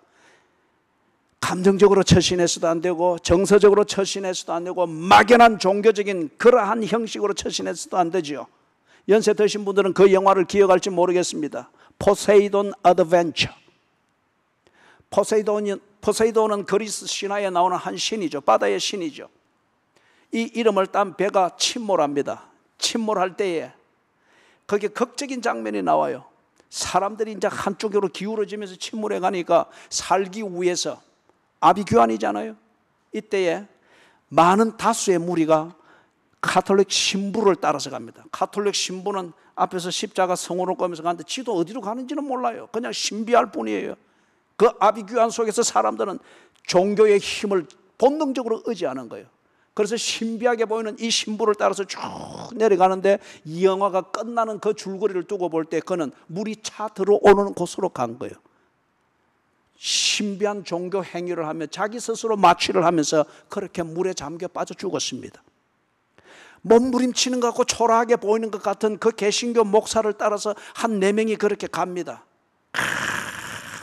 감정적으로 처신해서도 안 되고 정서적으로 처신해서도 안 되고 막연한 종교적인 그러한 형식으로 처신해서도 안 되죠. 연세 드신 분들은 그 영화를 기억할지 모르겠습니다. 포세이돈 어드벤처. 포세이돈은 그리스 신화에 나오는 한 신이죠. 바다의 신이죠. 이 이름을 딴 배가 침몰합니다. 침몰할 때에 거기에 극적인 장면이 나와요. 사람들이 이제 한쪽으로 기울어지면서 침몰해 가니까 살기 위해서 아비규환이잖아요. 이때에 많은 다수의 무리가 가톨릭 신부를 따라서 갑니다. 가톨릭 신부는 앞에서 십자가 성호를 꺼면서 가는데 지도 어디로 가는지는 몰라요. 그냥 신비할 뿐이에요. 그 아비규환 속에서 사람들은 종교의 힘을 본능적으로 의지하는 거예요. 그래서 신비하게 보이는 이 신부를 따라서 쭉 내려가는데 이 영화가 끝나는 그 줄거리를 두고 볼 때 그는 물이 차 들어오는 곳으로 간 거예요. 신비한 종교 행위를 하며 자기 스스로 마취를 하면서 그렇게 물에 잠겨 빠져 죽었습니다. 몸부림치는 것 같고 초라하게 보이는 것 같은 그 개신교 목사를 따라서 한 4명이 그렇게 갑니다.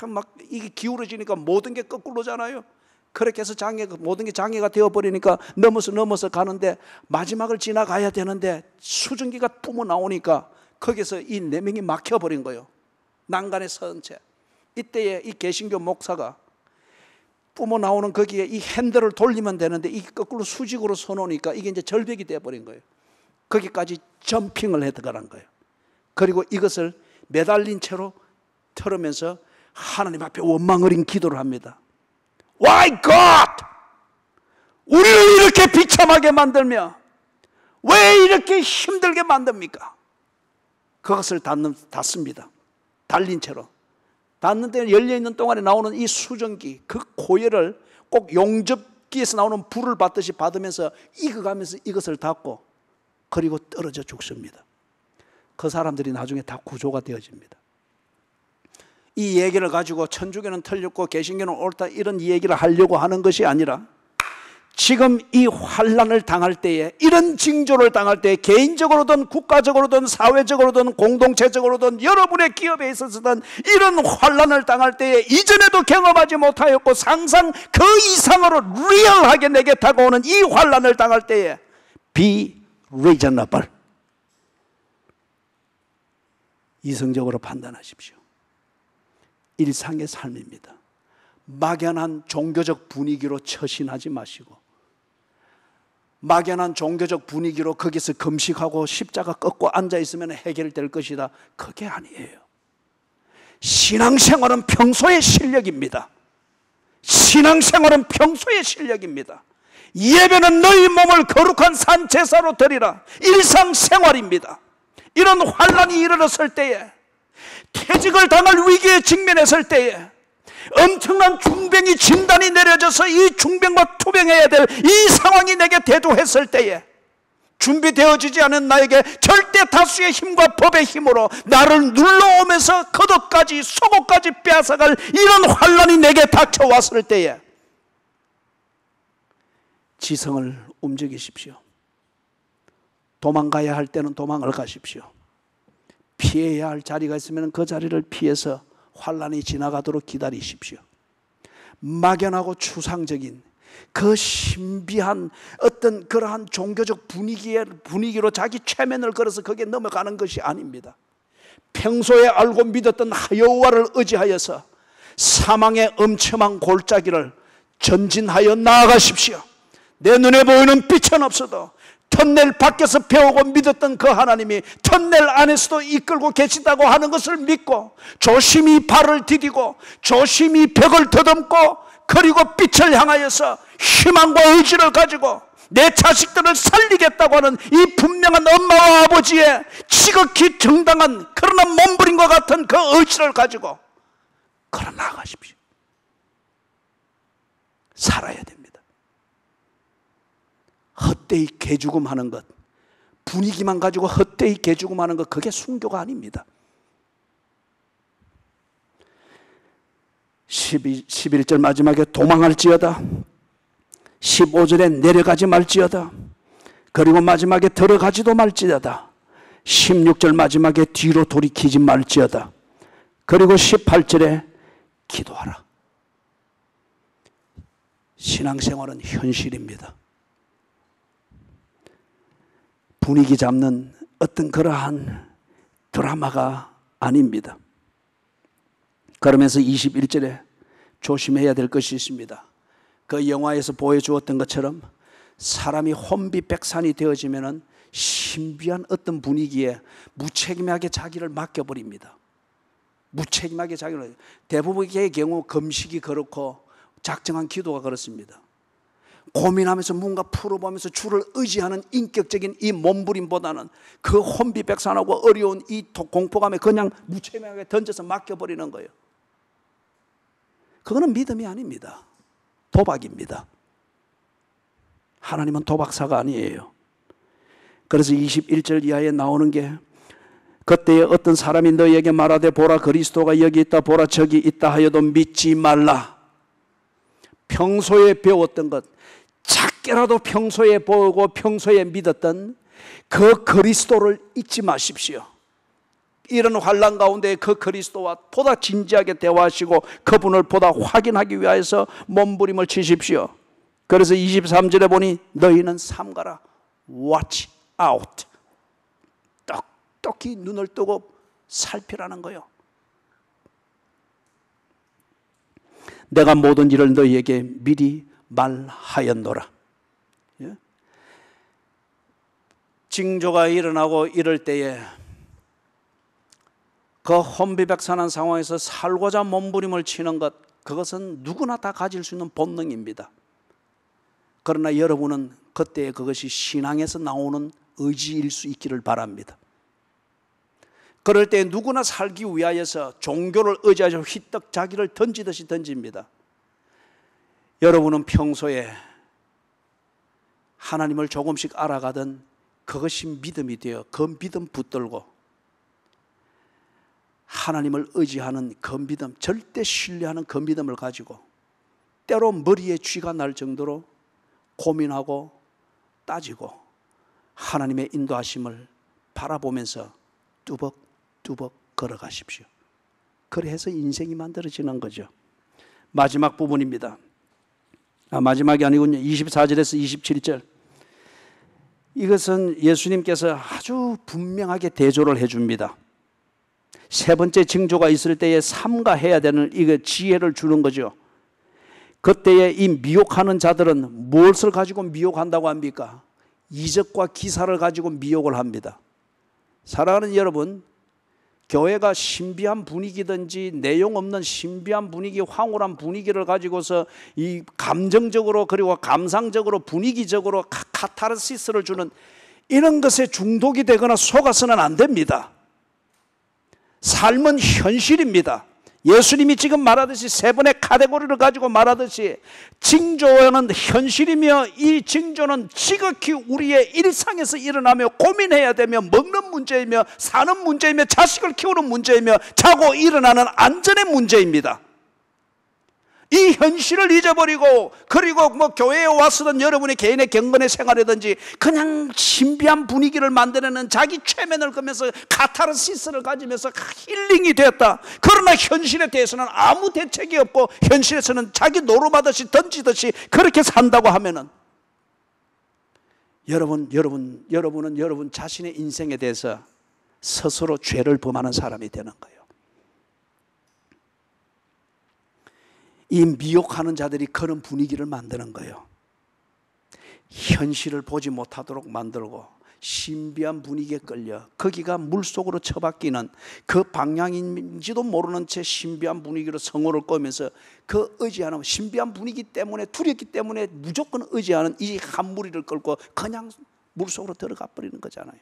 막 이게 기울어지니까 모든 게 거꾸로잖아요. 그렇게 해서 모든 게 장애가 되어버리니까 넘어서 가는데 마지막을 지나가야 되는데 수증기가 뿜어 나오니까 거기서 이 4명이 막혀버린 거예요. 난간에 선 채. 이때에 이 개신교 목사가 뿜어 나오는 거기에 이 핸들을 돌리면 되는데 이 거꾸로 수직으로 서놓으니까 이게 이제 절벽이 되어버린 거예요. 거기까지 점핑을 해 들어가는 거예요. 그리고 이것을 매달린 채로 털으면서 하나님 앞에 원망 어린 기도를 합니다. Why God? 우리를 이렇게 비참하게 만들며 왜 이렇게 힘들게 만듭니까? 그것을 닫습니다. 달린 채로. 닫는데 열려있는 동안에 나오는 이 수증기, 그 고열을 꼭 용접기에서 나오는 불을 받듯이 받으면서 익어가면서 이것을 닫고 그리고 떨어져 죽습니다. 그 사람들이 나중에 다 구조가 되어집니다. 이 얘기를 가지고 천주교는 틀렸고 개신교는 옳다 이런 얘기를 하려고 하는 것이 아니라 지금 이 환란을 당할 때에 이런 징조를 당할 때에 개인적으로든 국가적으로든 사회적으로든 공동체적으로든 여러분의 기업에 있어서든 이런 환란을 당할 때에 이전에도 경험하지 못하였고 상상 그 이상으로 리얼하게 내게 다가오는 이 환란을 당할 때에 be reasonable, 이성적으로 판단하십시오. 일상의 삶입니다. 막연한 종교적 분위기로 처신하지 마시고 막연한 종교적 분위기로 거기서 금식하고 십자가 꺾고 앉아있으면 해결될 것이다. 그게 아니에요. 신앙생활은 평소의 실력입니다. 신앙생활은 평소의 실력입니다. 예배는 너희 몸을 거룩한 산제사로 드리라. 일상생활입니다. 이런 환란이 일어났을 때에 퇴직을 당할 위기에 직면했을 때에 엄청난 중병이 진단이 내려져서 이 중병과 투병해야 될 이 상황이 내게 대두했을 때에 준비되어지지 않은 나에게 절대 다수의 힘과 법의 힘으로 나를 눌러오면서 겉옷까지 속옷까지 빼앗아갈 이런 환란이 내게 닥쳐왔을 때에 지성을 움직이십시오. 도망가야 할 때는 도망을 가십시오. 피해야 할 자리가 있으면 그 자리를 피해서 환난이 지나가도록 기다리십시오. 막연하고 추상적인 그 신비한 어떤 그러한 종교적 분위기로 자기 최면을 걸어서 거기에 넘어가는 것이 아닙니다. 평소에 알고 믿었던 여호와를 의지하여서 사망의 엄청난 골짜기를 전진하여 나아가십시오. 내 눈에 보이는 빛은 없어도 터널 밖에서 배우고 믿었던 그 하나님이 터널 안에서도 이끌고 계신다고 하는 것을 믿고 조심히 발을 디디고 조심히 벽을 더듬고 그리고 빛을 향하여서 희망과 의지를 가지고 내 자식들을 살리겠다고 하는 이 분명한 엄마와 아버지의 지극히 정당한 그러나 몸부림과 같은 그 의지를 가지고 걸어 나가십시오. 살아야 됩니다. 헛되이 개죽음하는 것, 분위기만 가지고 헛되이 개죽음하는 것, 그게 순교가 아닙니다. 11절 마지막에 도망할지어다, 15절에 내려가지 말지어다, 그리고 마지막에 들어가지도 말지어다, 16절 마지막에 뒤로 돌이키지 말지어다, 그리고 18절에 기도하라. 신앙생활은 현실입니다. 분위기 잡는 어떤 그러한 드라마가 아닙니다. 그러면서 21절에 조심해야 될 것이 있습니다. 그 영화에서 보여주었던 것처럼 사람이 혼비백산이 되어지면 신비한 어떤 분위기에 무책임하게 자기를 맡겨버립니다. 무책임하게 자기를, 대부분의 경우 금식이 그렇고 작정한 기도가 그렇습니다. 고민하면서 뭔가 풀어보면서 주를 의지하는 인격적인 이 몸부림보다는 그 혼비백산하고 어려운 이 공포감에 그냥 무책임하게 던져서 맡겨버리는 거예요. 그거는 믿음이 아닙니다. 도박입니다. 하나님은 도박사가 아니에요. 그래서 21절 이하에 나오는 게, 그때에 어떤 사람이 너희에게 말하되 보라 그리스도가 여기 있다, 보라 저기 있다 하여도 믿지 말라. 평소에 배웠던 것, 작게라도 평소에 보고 평소에 믿었던 그 그리스도를 잊지 마십시오. 이런 환난 가운데 그 그리스도와 보다 진지하게 대화하시고 그분을 보다 확인하기 위해서 몸부림을 치십시오. 그래서 23절에 보니 너희는 삼가라. Watch out. 똑똑히 눈을 뜨고 살피라는 거예요. 내가 모든 일을 너희에게 미리 말하였노라. 예? 징조가 일어나고 이럴 때에 그 혼비백산한 상황에서 살고자 몸부림을 치는 것, 그것은 누구나 다 가질 수 있는 본능입니다. 그러나 여러분은 그때 그것이 신앙에서 나오는 의지일 수 있기를 바랍니다. 그럴 때 누구나 살기 위하여서 종교를 의지하여 휘떡 자기를 던지듯이 던집니다. 여러분은 평소에 하나님을 조금씩 알아가던 그것이 믿음이 되어 그 믿음 붙들고 하나님을 의지하는 그 믿음, 절대 신뢰하는 그 믿음을 가지고 때로 머리에 쥐가 날 정도로 고민하고 따지고 하나님의 인도하심을 바라보면서 뚜벅뚜벅 걸어가십시오. 그래서 인생이 만들어지는 거죠. 마지막 부분입니다. 마지막이 아니군요. 24절에서 27절. 이것은 예수님께서 아주 분명하게 대조를 해줍니다. 세 번째 징조가 있을 때에 삼가해야 되는 이거 지혜를 주는 거죠. 그때에 이 미혹하는 자들은 무엇을 가지고 미혹한다고 합니까? 이적과 기사를 가지고 미혹을 합니다. 사랑하는 여러분, 교회가 신비한 분위기든지 내용 없는 신비한 분위기, 황홀한 분위기를 가지고서 이 감정적으로 그리고 감상적으로 분위기적으로 카타르시스를 주는 이런 것에 중독이 되거나 속아서는 안 됩니다. 삶은 현실입니다. 예수님이 지금 말하듯이 세 번의 카테고리를 가지고 말하듯이 징조는 현실이며 이 징조는 지극히 우리의 일상에서 일어나며 고민해야 되며 먹는 문제이며 사는 문제이며 자식을 키우는 문제이며 자고 일어나는 안전의 문제입니다. 이 현실을 잊어버리고, 그리고 뭐 교회에 왔으든 여러분의 개인의 경건의 생활이든지 그냥 신비한 분위기를 만들어내는 자기 최면을 거면서 카타르시스를 가지면서 힐링이 되었다. 그러나 현실에 대해서는 아무 대책이 없고 현실에서는 자기 노름하듯이 던지듯이 그렇게 산다고 하면은 여러분은 여러분 자신의 인생에 대해서 스스로 죄를 범하는 사람이 되는 거예요. 이 미혹하는 자들이 그런 분위기를 만드는 거예요. 현실을 보지 못하도록 만들고 신비한 분위기에 끌려 거기가 물속으로 처박히는 그 방향인지도 모르는 채 신비한 분위기로 성호를 꺼면서 그 의지하는 신비한 분위기 때문에 두렵기 때문에 무조건 의지하는 이 한 무리를 끌고 그냥 물속으로 들어가 버리는 거잖아요.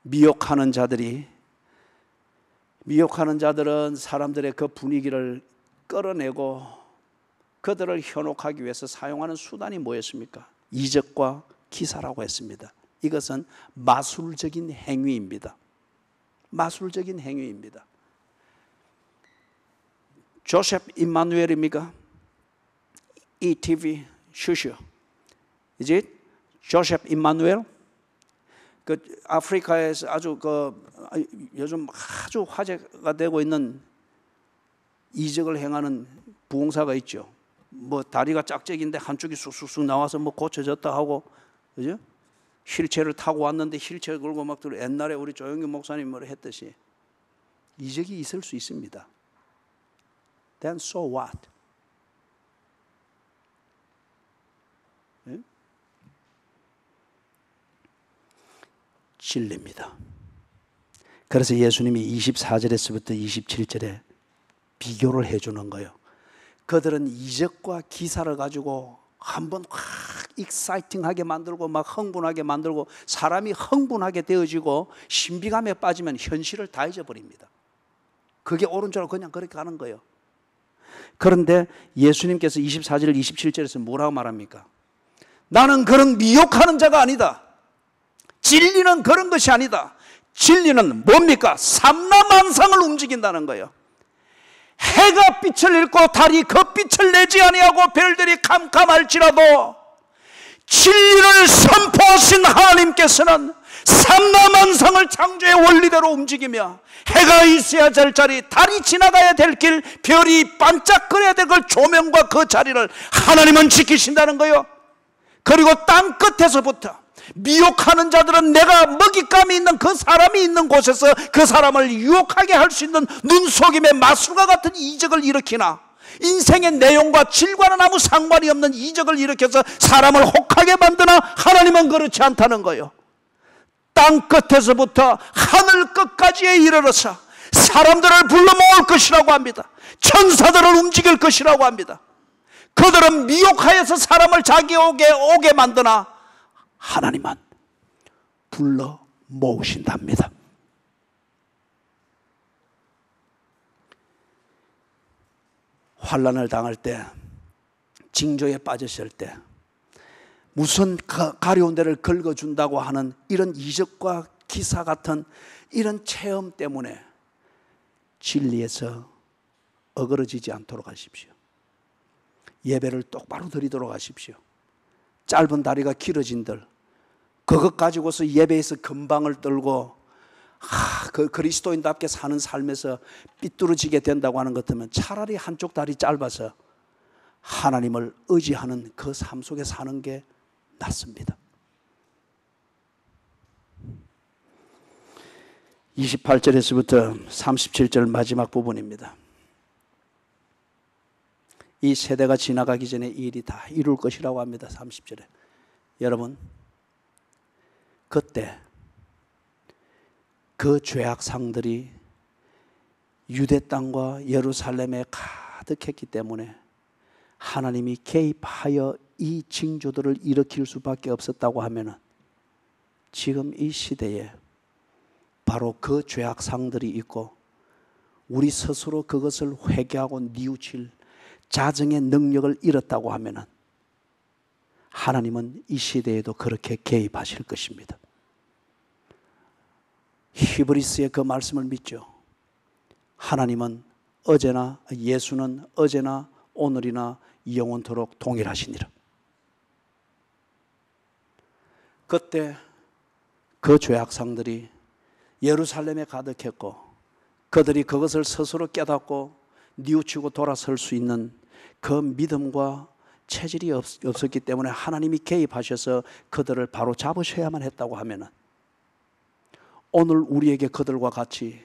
미혹하는 자들은 사람들의 그 분위기를 끌어내고 그들을 현혹하기 위해서 사용하는 수단이 뭐였습니까? 이적과 기사라고 했습니다. 이것은 마술적인 행위입니다. 마술적인 행위입니다. 조셉 임마누엘입니까? ETV 슈슈. Is it? 조셉 임마누엘? 그 아프리카에서 아주 요즘 아주 화제가 되고 있는 이적을 행하는 부흥사가 있죠. 뭐 다리가 짝짝인데 한쪽이 쑥쑥쑥 나와서 뭐 고쳐졌다 하고, 그죠? 휠체어를 타고 왔는데 휠체어 걸고 막 들어. 옛날에 우리 조영규 목사님 뭐를 했듯이 이적이 있을 수 있습니다. Then so what? 네? 진리입니다. 그래서 예수님이 24절에서부터 27절에 비교를 해주는 거예요. 그들은 이적과 기사를 가지고 한번 확 익사이팅하게 만들고 막 흥분하게 만들고 사람이 흥분하게 되어지고 신비감에 빠지면 현실을 다 잊어버립니다. 그게 옳은 줄 알고 그냥 그렇게 가는 거예요. 그런데 예수님께서 24절 27절에서 뭐라고 말합니까? 나는 그런 미혹하는 자가 아니다. 진리는 그런 것이 아니다. 진리는 뭡니까? 삼라만상을 움직인다는 거예요. 해가 빛을 잃고 달이 그 빛을 내지 아니하고 별들이 캄캄할지라도 진리를 선포하신 하나님께서는 삼라만상을 창조의 원리대로 움직이며 해가 있어야 될 자리, 달이 지나가야 될 길, 별이 반짝거려야 될 그 조명과 그 자리를 하나님은 지키신다는 거예요. 그리고 땅 끝에서부터 미혹하는 자들은 내가 먹잇감이 있는 그 사람이 있는 곳에서 그 사람을 유혹하게 할 수 있는 눈속임의 마술과 같은 이적을 일으키나 인생의 내용과 질과는 아무 상관이 없는 이적을 일으켜서 사람을 혹하게 만드나 하나님은 그렇지 않다는 거예요. 땅 끝에서부터 하늘 끝까지에 이르러서 사람들을 불러 모을 것이라고 합니다. 천사들을 움직일 것이라고 합니다. 그들은 미혹하여서 사람을 자기에게 오게 만드나 하나님은 불러 모으신답니다. 환난을 당할 때, 징조에 빠졌을 때 무슨 가려운 데를 긁어준다고 하는 이런 이적과 기사 같은 이런 체험 때문에 진리에서 어그러지지 않도록 하십시오. 예배를 똑바로 드리도록 하십시오. 짧은 다리가 길어진들 그것 가지고서 예배에서 금방을 떨고 그 그리스도인답게 사는 삶에서 삐뚤어지게 된다고 하는 것 같으면 차라리 한쪽 다리 짧아서 하나님을 의지하는 그 삶 속에 사는 게 낫습니다. 28절에서부터 37절 마지막 부분입니다. 이 세대가 지나가기 전에 이 일이 다 이룰 것이라고 합니다. 30절에. 여러분, 그때 그 죄악상들이 유대 땅과 예루살렘에 가득했기 때문에 하나님이 개입하여 이 징조들을 일으킬 수밖에 없었다고 하면은 지금 이 시대에 바로 그 죄악상들이 있고 우리 스스로 그것을 회개하고 뉘우칠 자정의 능력을 잃었다고 하면은 하나님은 이 시대에도 그렇게 개입하실 것입니다. 히브리스의 그 말씀을 믿죠. 하나님은 예수는 어제나 오늘이나 영원토록 동일하시니라. 그때 그 죄악상들이 예루살렘에 가득했고 그들이 그것을 스스로 깨닫고 뉘우치고 돌아설 수 있는 그 믿음과 체질이 없었기 때문에 하나님이 개입하셔서 그들을 바로 잡으셔야만 했다고 하면은, 오늘 우리에게 그들과 같이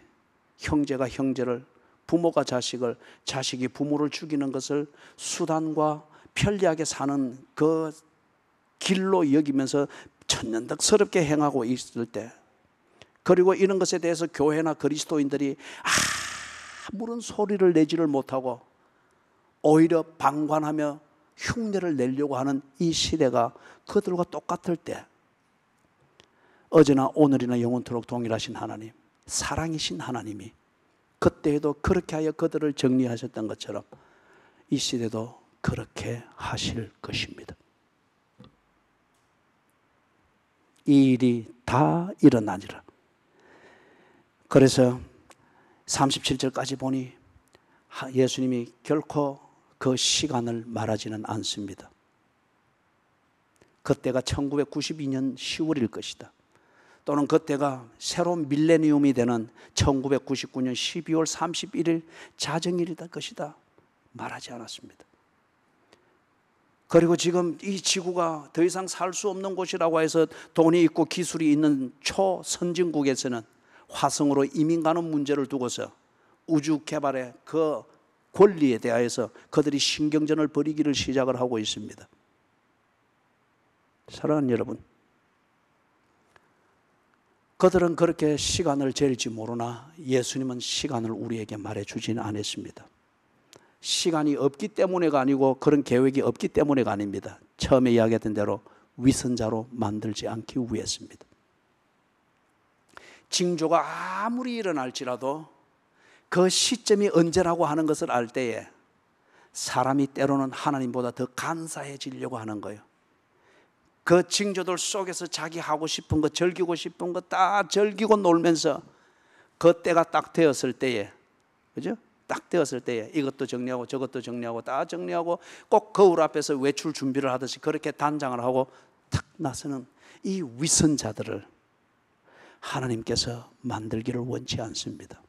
형제가 형제를, 부모가 자식을, 자식이 부모를 죽이는 것을 수단과 편리하게 사는 그 길로 여기면서 천연덕스럽게 행하고 있을 때, 그리고 이런 것에 대해서 교회나 그리스도인들이 아무런 소리를 내지를 못하고 오히려 방관하며 흉내를 내려고 하는 이 시대가 그들과 똑같을 때, 어제나 오늘이나 영원토록 동일하신 하나님, 사랑이신 하나님이 그때에도 그렇게 하여 그들을 정리하셨던 것처럼 이 시대도 그렇게 하실 것입니다. 이 일이 다 일어나니라. 그래서 37절까지 보니 예수님이 결코 그 시간을 말하지는 않습니다. 그때가 1992년 10월일 것이다. 또는 그때가 새로운 밀레니엄이 되는 1999년 12월 31일 자정일이다 것이다. 말하지 않았습니다. 그리고 지금 이 지구가 더 이상 살 수 없는 곳이라고 해서 돈이 있고 기술이 있는 초선진국에서는 화성으로 이민 가는 문제를 두고서 우주 개발의 그 권리에 대하여서 그들이 신경전을 벌이기를 시작을 하고 있습니다. 사랑하는 여러분, 그들은 그렇게 시간을 재일지 모르나 예수님은 시간을 우리에게 말해주지는 않았습니다. 시간이 없기 때문에가 아니고 그런 계획이 없기 때문에가 아닙니다. 처음에 이야기했던 대로 위선자로 만들지 않기 위해서입니다. 징조가 아무리 일어날지라도 그 시점이 언제라고 하는 것을 알 때에 사람이 때로는 하나님보다 더 간사해지려고 하는 거예요. 그 징조들 속에서 자기 하고 싶은 거, 즐기고 싶은 거 다 즐기고 놀면서 그 때가 딱 되었을 때에, 그죠? 딱 되었을 때에 이것도 정리하고 저것도 정리하고 다 정리하고 꼭 거울 앞에서 외출 준비를 하듯이 그렇게 단장을 하고 탁 나서는 이 위선자들을 하나님께서 만들기를 원치 않습니다.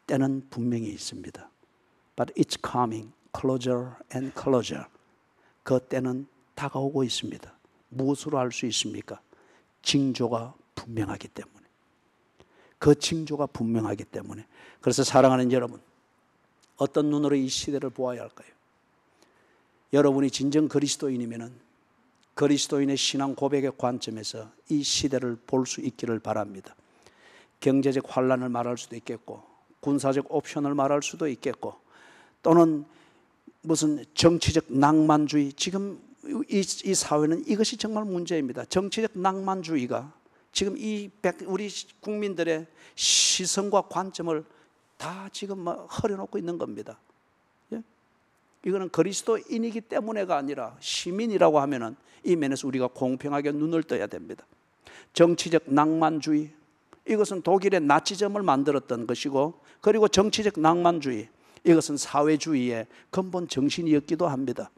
때는 분명히 있습니다. But it's coming closer and closer. 그 때는 다가오고 있습니다. 무엇으로 알 수 있습니까? 징조가 분명하기 때문에. 그 징조가 분명하기 때문에. 그래서 사랑하는 여러분, 어떤 눈으로 이 시대를 보아야 할까요? 여러분이 진정 그리스도인이면은 그리스도인의 신앙 고백의 관점에서 이 시대를 볼 수 있기를 바랍니다. 경제적 환란을 말할 수도 있겠고, 군사적 옵션을 말할 수도 있겠고, 또는 무슨 정치적 낭만주의, 지금 이 사회는 이것이 정말 문제입니다. 정치적 낭만주의가 지금 우리 국민들의 시선과 관점을 다 지금 흐려놓고 있는 겁니다. 예? 이거는 그리스도인이기 때문에가 아니라 시민이라고 하면은 이 면에서 우리가 공평하게 눈을 떠야 됩니다. 정치적 낭만주의, 이것은 독일의 나치즘을 만들었던 것이고, 그리고 정치적 낭만주의, 이것은 사회주의의 근본 정신이었기도 합니다.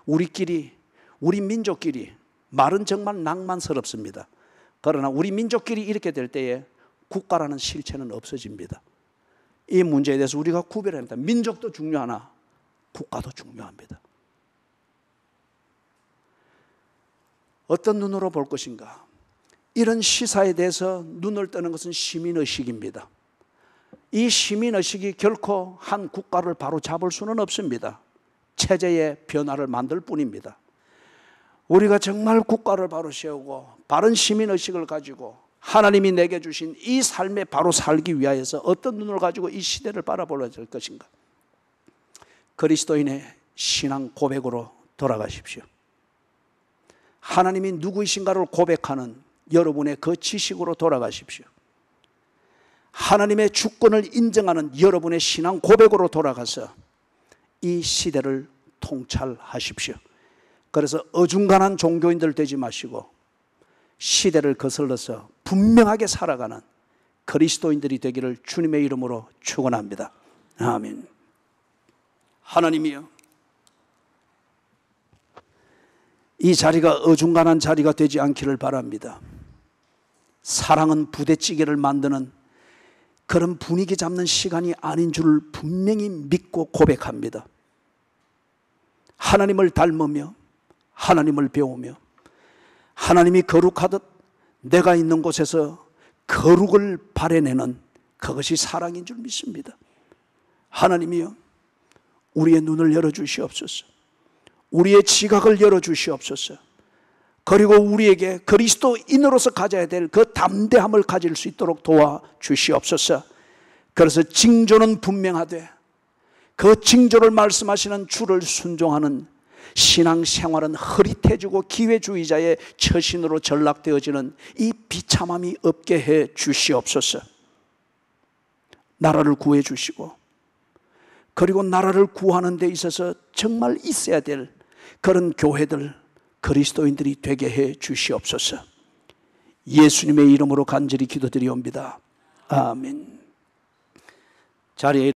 우리끼리, 우리 민족끼리 말은 정말 낭만스럽습니다. 그러나 우리 민족끼리 이렇게 될 때에 국가라는 실체는 없어집니다. 이 문제에 대해서 우리가 구별해야 합니다. 민족도 중요하나 국가도 중요합니다. 어떤 눈으로 볼 것인가? 이런 시사에 대해서 눈을 뜨는 것은 시민의식입니다. 이 시민의식이 결코 한 국가를 바로 잡을 수는 없습니다. 체제의 변화를 만들 뿐입니다. 우리가 정말 국가를 바로 세우고 바른 시민의식을 가지고 하나님이 내게 주신 이 삶에 바로 살기 위하여서 어떤 눈을 가지고 이 시대를 바라보려 할 것인가? 그리스도인의 신앙 고백으로 돌아가십시오. 하나님이 누구이신가를 고백하는 여러분의 그 지식으로 돌아가십시오. 하나님의 주권을 인정하는 여러분의 신앙 고백으로 돌아가서 이 시대를 통찰하십시오. 그래서 어중간한 종교인들 되지 마시고 시대를 거슬러서 분명하게 살아가는 그리스도인들이 되기를 주님의 이름으로 축원합니다. 아멘. 하나님이여, 이 자리가 어중간한 자리가 되지 않기를 바랍니다. 사랑은 부대찌개를 만드는 그런 분위기 잡는 시간이 아닌 줄 분명히 믿고 고백합니다. 하나님을 닮으며 하나님을 배우며 하나님이 거룩하듯 내가 있는 곳에서 거룩을 발해내는 그것이 사랑인 줄 믿습니다. 하나님이여, 우리의 눈을 열어주시옵소서. 우리의 지각을 열어주시옵소서. 그리고 우리에게 그리스도인으로서 가져야 될 그 담대함을 가질 수 있도록 도와주시옵소서. 그래서 징조는 분명하되 그 징조를 말씀하시는 주를 순종하는 신앙생활은 흐릿해지고 기회주의자의 처신으로 전락되어지는 이 비참함이 없게 해 주시옵소서. 나라를 구해 주시고 그리고 나라를 구하는 데 있어서 정말 있어야 될 그런 교회들, 그리스도인들이 되게 해 주시옵소서. 예수님의 이름으로 간절히 기도드리옵니다. 아멘. 자리에